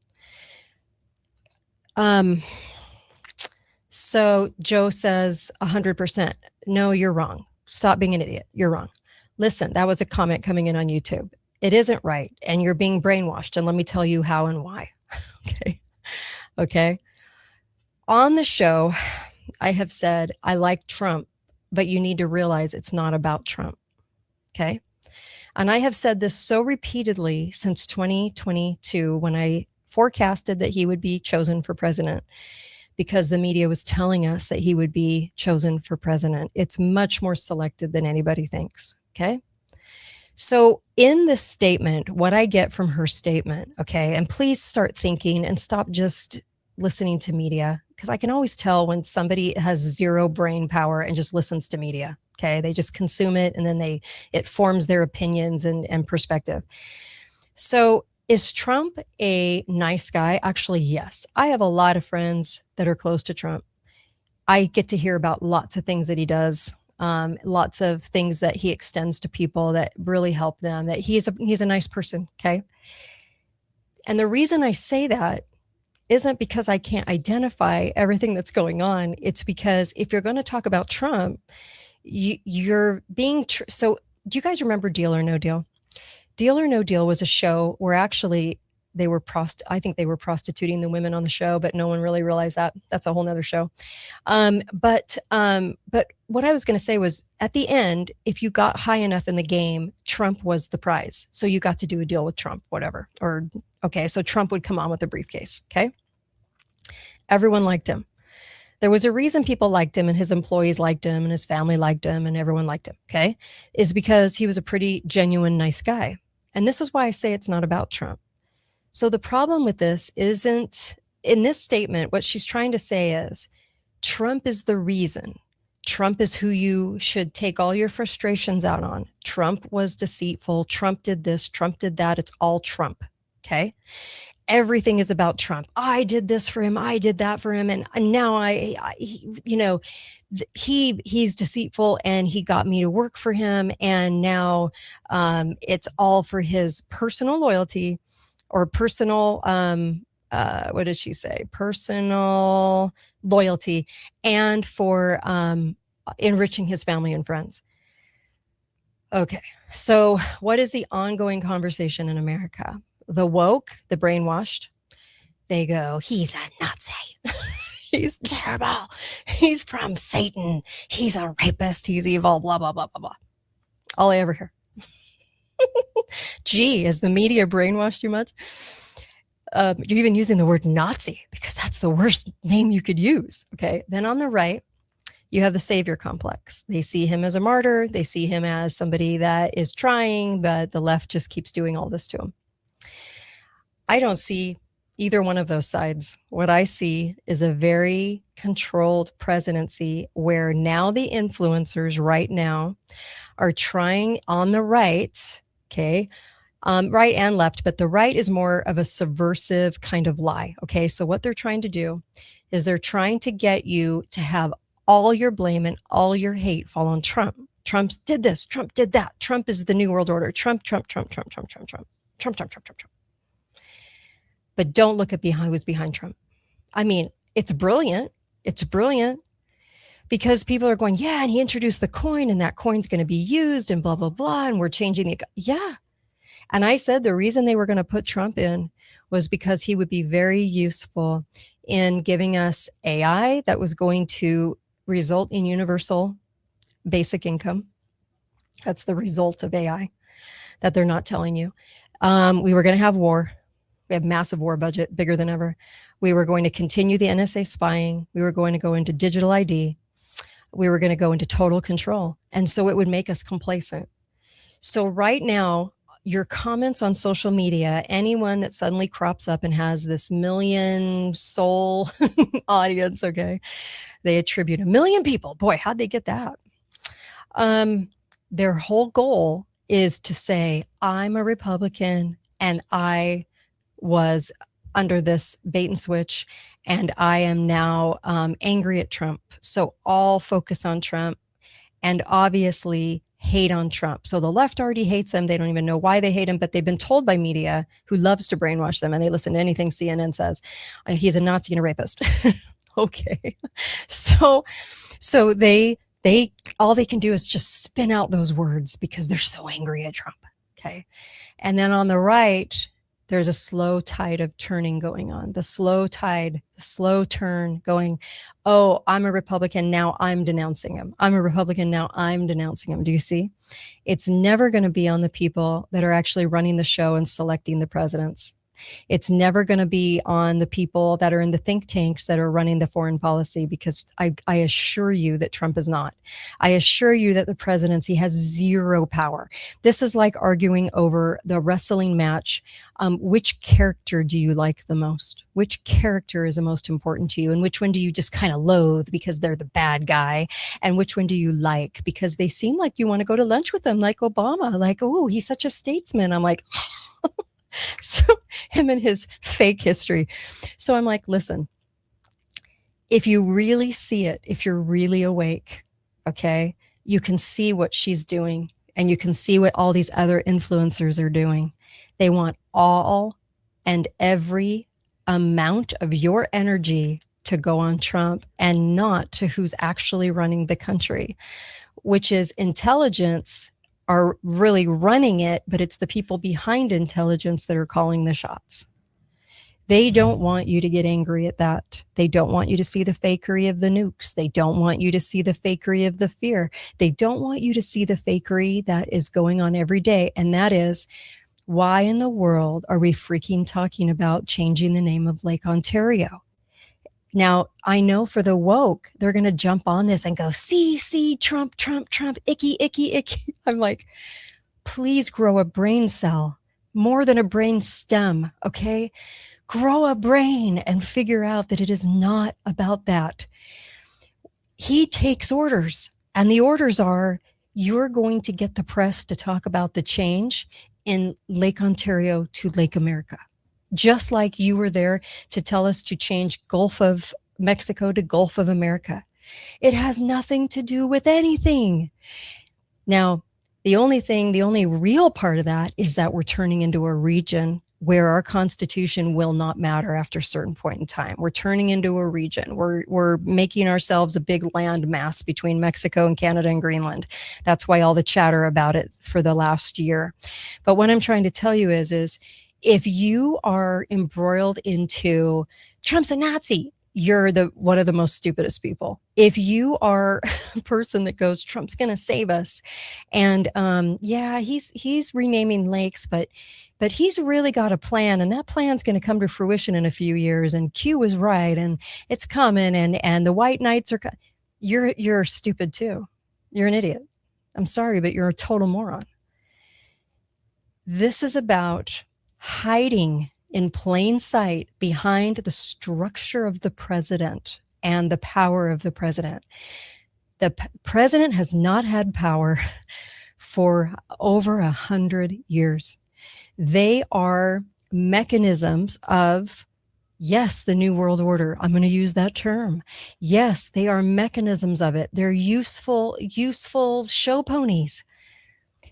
So Joe says 100%. No, you're wrong. Stop being an idiot. You're wrong. Listen, that was a comment coming in on YouTube. It isn't right. And you're being brainwashed. And let me tell you how and why. Okay. Okay. On the show, I have said, I like Trump, but you need to realize it's not about Trump. Okay. And I have said this so repeatedly since 2022 when I forecasted that he would be chosen for president because the media was telling us that he would be chosen for president. It's much more selected than anybody thinks. Okay. So in this statement, what I get from her statement, okay, and please start thinking and stop just listening to media, because I can always tell when somebody has zero brain power and just listens to media. Okay. They just consume it and then it forms their opinions and perspective. So is Trump a nice guy? Actually, yes. I have a lot of friends that are close to Trump. I get to hear about lots of things that he does, lots of things that he extends to people that really help them, that he's a nice person. Okay. And the reason I say that isn't because I can't identify everything that's going on. It's because if you're going to talk about Trump, you're being so do you guys remember Deal or No Deal? Deal or No Deal was a show where actually I think they were prostituting the women on the show, but no one really realized that. That's a whole nother show. But what I was going to say was at the end, if you got high enough in the game, Trump was the prize. So you got to do a deal with Trump, whatever. Okay, so Trump would come on with a briefcase. Okay. Everyone liked him. There was a reason people liked him and his employees liked him and his family liked him and everyone liked him. Okay. Is because he was a pretty genuine, nice guy. And this is why I say it's not about Trump. So the problem with this isn't in this statement, what she's trying to say is Trump is the reason. Trump is who you should take all your frustrations out on. Trump was deceitful. Trump did this. Trump did that. It's all Trump. Okay. Everything is about Trump. I did this for him. I did that for him. And now he's deceitful and he got me to work for him. And now it's all for his personal loyalty or personal, what did she say? Personal loyalty and for enriching his family and friends. Okay. So what is the ongoing conversation in America? The woke, the brainwashed, they go, he's a Nazi. He's terrible. He's from Satan. He's a rapist. He's evil, blah, blah, blah, blah, blah. All I ever hear. Gee, has the media brainwashed you much? You're even using the word Nazi because that's the worst name you could use. Okay. Then on the right, you have the savior complex. They see him as a martyr. They see him as somebody that is trying, but the left just keeps doing all this to him. I don't see either one of those sides. What I see is a very controlled presidency where now the influencers right now are trying on the right, okay, right and left, but the right is more of a subversive kind of lie. Okay, so what they're trying to do is they're trying to get you to have all your blame and all your hate fall on Trump. Trump did this. Trump did that. Trump is the new world order. Trump, Trump, Trump, Trump, Trump, Trump, Trump, Trump, Trump, Trump, Trump, Trump. But don't look at who's behind Trump. I mean, it's brilliant. It's brilliant because people are going, yeah, and he introduced the coin and that coin's going to be used and blah, blah, blah. And we're changing yeah. And I said the reason they were going to put Trump in was because he would be very useful in giving us AI that was going to result in universal basic income. That's the result of AI that they're not telling you. We were going to have war. We have massive war budget, bigger than ever. We were going to continue the NSA spying. We were going to go into digital ID. We were going to go into total control. And so it would make us complacent. So right now, your comments on social media, anyone that suddenly crops up and has this million soul audience, okay, they attribute 1 million people. Boy, how'd they get that? Their whole goal is to say, I'm a Republican and I was under this bait and switch and I am now angry at Trump. So all focus on Trump and obviously hate on Trump. So the left already hates him. They don't even know why they hate him, but they've been told by media who loves to brainwash them and they listen to anything CNN says. He's a Nazi and a rapist. Okay. So they all they can do is just spin out those words because they're so angry at Trump. Okay. And then on the right, there's a slow tide of turning going on. The slow tide, the slow turn going, oh, I'm a Republican, now I'm denouncing him. I'm a Republican, now I'm denouncing him. Do you see? It's never going to be on the people that are actually running the show and selecting the presidents. It's never going to be on the people that are in the think tanks that are running the foreign policy, because I assure you that Trump is not. I assure you that the presidency has zero power. This is like arguing over the wrestling match. Which character do you like the most? Which character is the most important to you? And which one do you just kind of loathe because they're the bad guy? And which one do you like because they seem like you want to go to lunch with them, like Obama, like, oh, he's such a statesman. I'm like, so him and his fake history. So I'm like, listen, if you really see it, if you're really awake, okay, you can see what she's doing and you can see what all these other influencers are doing. They want all and every amount of your energy to go on Trump and not to who's actually running the country, which is intelligence are really running it, but it's the people behind intelligence that are calling the shots. They don't want you to get angry at that. They don't want you to see the fakery of the nukes. They don't want you to see the fakery of the fear. They don't want you to see the fakery that is going on every day. And that is, why in the world are we freaking talking about changing the name of Lake Ontario? Now, I know for the woke, they're going to jump on this and go, see, Trump, Trump, Trump, icky, icky, icky. I'm like, please grow a brain cell, more than a brain stem, okay? Grow a brain and figure out that it is not about that. He takes orders, and the orders are, you're going to get the press to talk about the change in Lake Ontario to Lake America. Just like you were there to tell us to change Gulf of Mexico to Gulf of America. It has nothing to do with anything. Now, the only real part of that is that we're turning into a region where our constitution will not matter after a certain point in time. We're turning into a region. We're making ourselves a big land mass between Mexico and Canada and Greenland. That's why all the chatter about it for the last year. But what I'm trying to tell you is if you are embroiled into Trump's a Nazi, you're one of the most stupidest people. If you are a person that goes, Trump's going to save us, and yeah, he's renaming lakes, but he's really got a plan, and that plan's going to come to fruition in a few years. And Q was right, and it's coming, and the white knights are. You're stupid too. You're an idiot. I'm sorry, but you're a total moron. This is about hiding in plain sight behind the structure of the president and the power of the president. The president has not had power for over 100 years. They are mechanisms of Yes, the New World Order. I'm going to use that term. Yes, they are mechanisms of it. They're useful show ponies.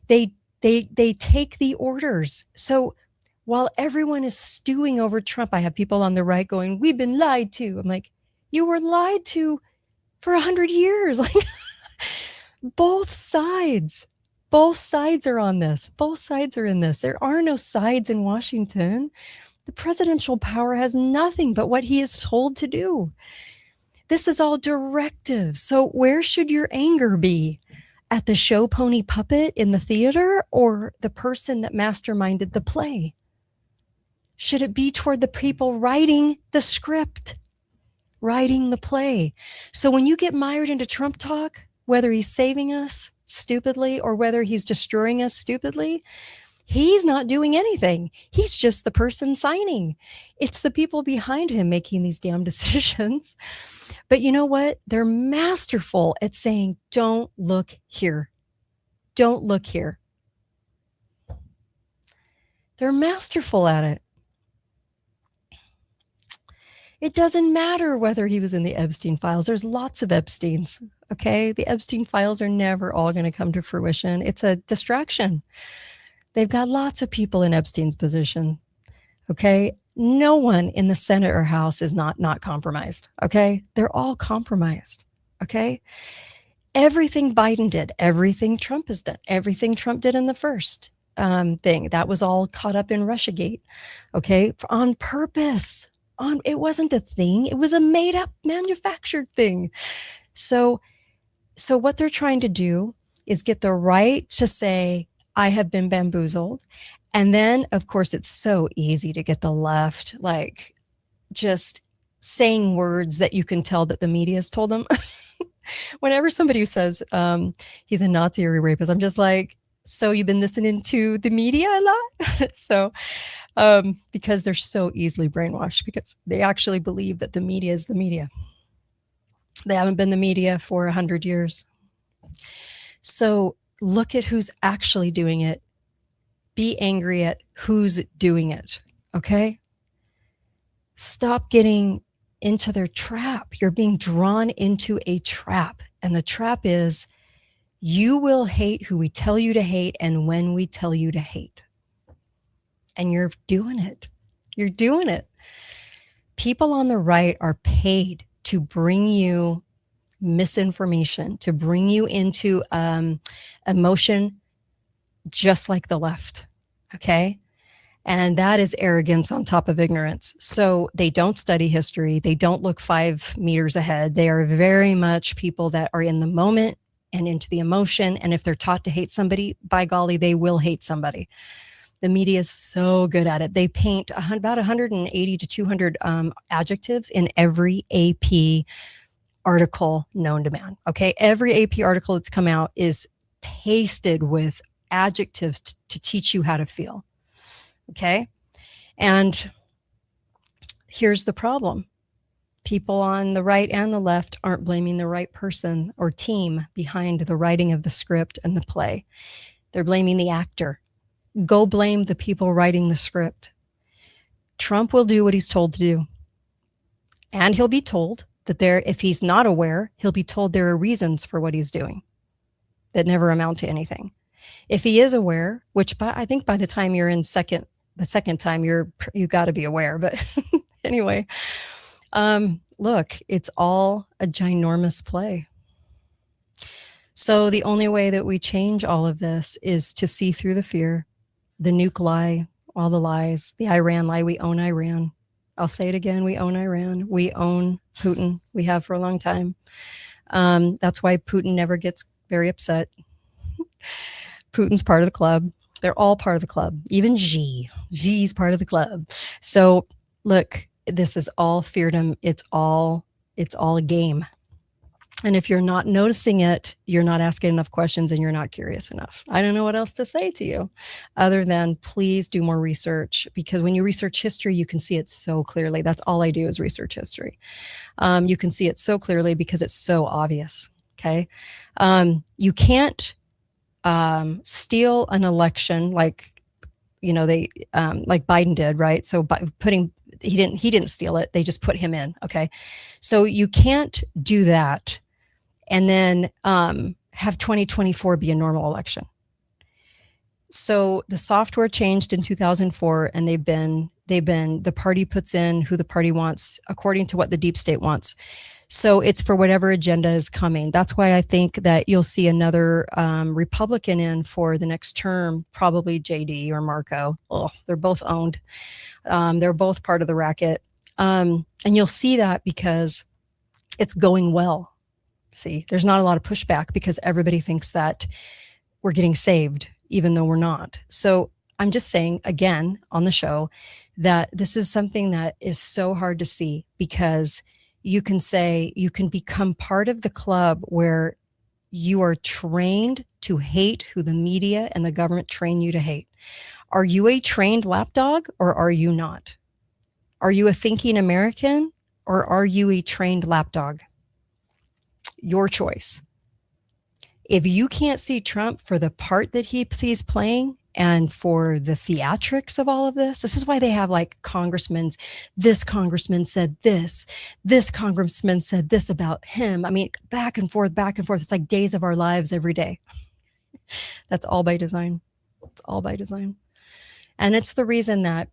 They take the orders. So while everyone is stewing over Trump, I have people on the right going, "We've been lied to." I'm like, you were lied to for 100 years. Like, both sides are on this. Both sides are in this. There are no sides in Washington. The presidential power has nothing but what he is told to do. This is all directive. So where should your anger be? At the show pony puppet in the theater, or the person that masterminded the play? Should it be toward the people writing the script, writing the play? So when you get mired into Trump talk, whether he's saving us stupidly or whether he's destroying us stupidly, he's not doing anything. He's just the person signing. It's the people behind him making these damn decisions. But you know what? They're masterful at saying, don't look here. Don't look here. They're masterful at it. It doesn't matter whether he was in the Epstein files. There's lots of Epsteins, okay? The Epstein files are never all going to come to fruition. It's a distraction. They've got lots of people in Epstein's position, okay? No one in the Senate or House is not compromised, okay? They're all compromised, okay? Everything Biden did, everything Trump has done, everything Trump did in the first thing, that was all caught up in Russiagate, okay? On purpose. It wasn't a thing. It was a made up manufactured thing. So what they're trying to do is get the right to say, I have been bamboozled. And then, of course, it's so easy to get the left, like, just saying words that you can tell that the media has told them. Whenever somebody says he's a Nazi or a rapist, I'm just like, so you've been listening to the media a lot? So because they're so easily brainwashed, because they actually believe that the media is the media. They haven't been the media for 100 years. So look at who's actually doing it. Be angry at who's doing it, okay? Stop getting into their trap. You're being drawn into a trap. And the trap is, you will hate who we tell you to hate and when we tell you to hate. And you're doing it. You're doing it. People on the right are paid to bring you misinformation, to bring you into emotion just like the left, okay? And that is arrogance on top of ignorance. So they don't study history. They don't look 5 meters ahead. They are very much people that are in the moment and into the emotion. And if they're taught to hate somebody, by golly, they will hate somebody. The media is so good at it. They paint about 180 to 200 adjectives in every AP article known to man. Okay. Every AP article that's come out is pasted with adjectives to teach you how to feel. Okay. And here's the problem. People on the right and the left aren't blaming the right person or team behind the writing of the script and the play. They're blaming the actor. Go blame the people writing the script. Trump will do what he's told to do. And he'll be told that if he's not aware, he'll be told there are reasons for what he's doing that never amount to anything. If he is aware, which I think by the time you're in the second time, you got to be aware. But anyway, look, it's all a ginormous play. So the only way that we change all of this is to see through the fear, the nuke lie, all the lies, the Iran lie. We own Iran. I'll say it again. We own Iran. We own Putin. We have for a long time. That's why Putin never gets very upset. Putin's part of the club. They're all part of the club. Even Xi's part of the club. So look, this is all feardom. It's all a game. And if you're not noticing it, you're not asking enough questions and you're not curious enough. I don't know what else to say to you other than please do more research, because when you research history, you can see it so clearly. That's all I do is research history. You can see it so clearly because it's so obvious. Okay. You can't steal an election like, like Biden did, right? So by putting he didn't steal it. They just put him in. Okay. So you can't do that and then have 2024 be a normal election. So the software changed in 2004, and they've been the party puts in who the party wants according to what the deep state wants. So it's for whatever agenda is coming. That's why I think that you'll see another Republican in for the next term, probably JD or Marco. Oh, they're both owned. They're both part of the racket. And you'll see that because it's going well. See, there's not a lot of pushback because everybody thinks that we're getting saved, even though we're not. So I'm just saying again on the show that this is something that is so hard to see, because you can say you can become part of the club where you are trained to hate who the media and the government train you to hate. Are you a trained lapdog or are you not? Are you a thinking American or are you a trained lapdog? Your choice. If you can't see Trump for the part that he sees playing and for the theatrics of all of this, this is why they have like congressmen, this congressman said this congressman said this about him. I mean, back and forth. It's like days of our lives every day. That's all by design. It's all by design. And it's the reason that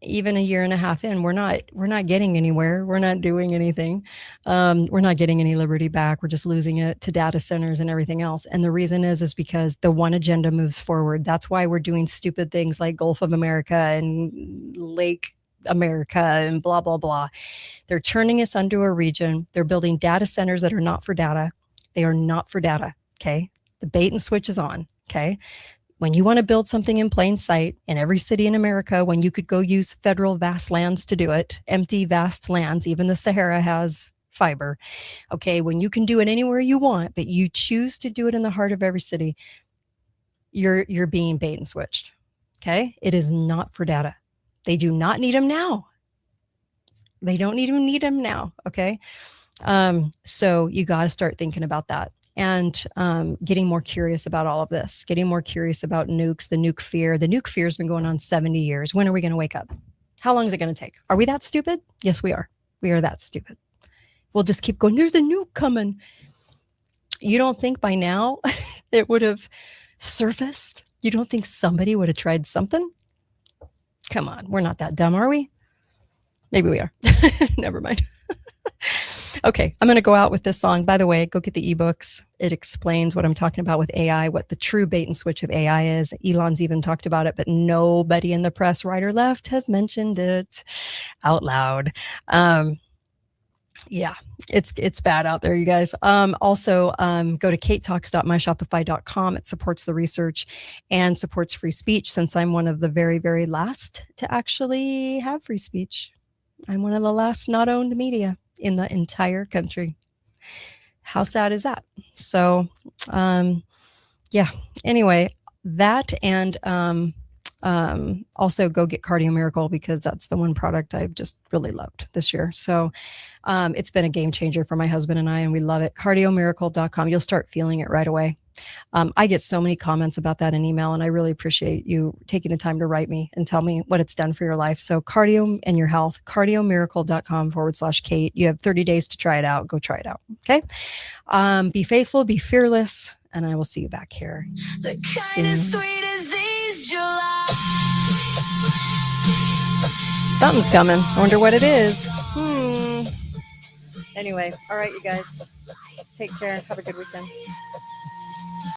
even a year and a half in, we're not getting anywhere. We're not doing anything. We're not getting any liberty back. We're just losing it to data centers and everything else. And the reason is because the one agenda moves forward. That's why we're doing stupid things like Gulf of America and Lake America and blah, blah, blah. They're turning us into a region. They're building data centers that are not for data. They are not for data. Okay. The bait and switch is on. Okay. When you want to build something in plain sight in every city in America, when you could go use federal vast lands to do it, empty vast lands, even the Sahara has fiber. Okay, when you can do it anywhere you want, but you choose to do it in the heart of every city, you're being bait and switched. Okay, it is not for data. They do not need them now. They don't even need them now. Okay, so you got to start thinking about that. And getting more curious about all of this, getting more curious about nukes, the nuke fear. The nuke fear has been going on 70 years. When are we going to wake up? How long is it going to take? Are we that stupid? Yes, we are. We are that stupid. We'll just keep going. There's a nuke coming. You don't think by now it would have surfaced? You don't think somebody would have tried something? Come on. We're not that dumb, are we? Maybe we are. Never mind. Okay, I'm going to go out with this song. By the way, go get the ebooks. It explains what I'm talking about with AI, what the true bait and switch of AI is. Elon's even talked about it, but nobody in the press, right or left, has mentioned it out loud. Yeah, it's bad out there, you guys. Also, go to katetalks.myshopify.com. It supports the research and supports free speech, since I'm one of the very, very last to actually have free speech. I'm one of the last not owned media in the entire country. How sad is that? So, yeah, anyway, that and also go get Cardio Miracle, because that's the one product I've just really loved this year. So it's been a game changer for my husband and I, and we love it. CardioMiracle.com. You'll start feeling it right away. I get so many comments about that in email, and I really appreciate you taking the time to write me and tell me what it's done for your life. So cardio and your health, CardioMiracle.com/Kate. You have 30 days to try it out. Go try it out. Okay. Be faithful, be fearless, and I will see you back here The kind soon. as sweet as these July. Something's coming. I wonder what it is. Anyway, all right, you guys. Take care. Have a good weekend.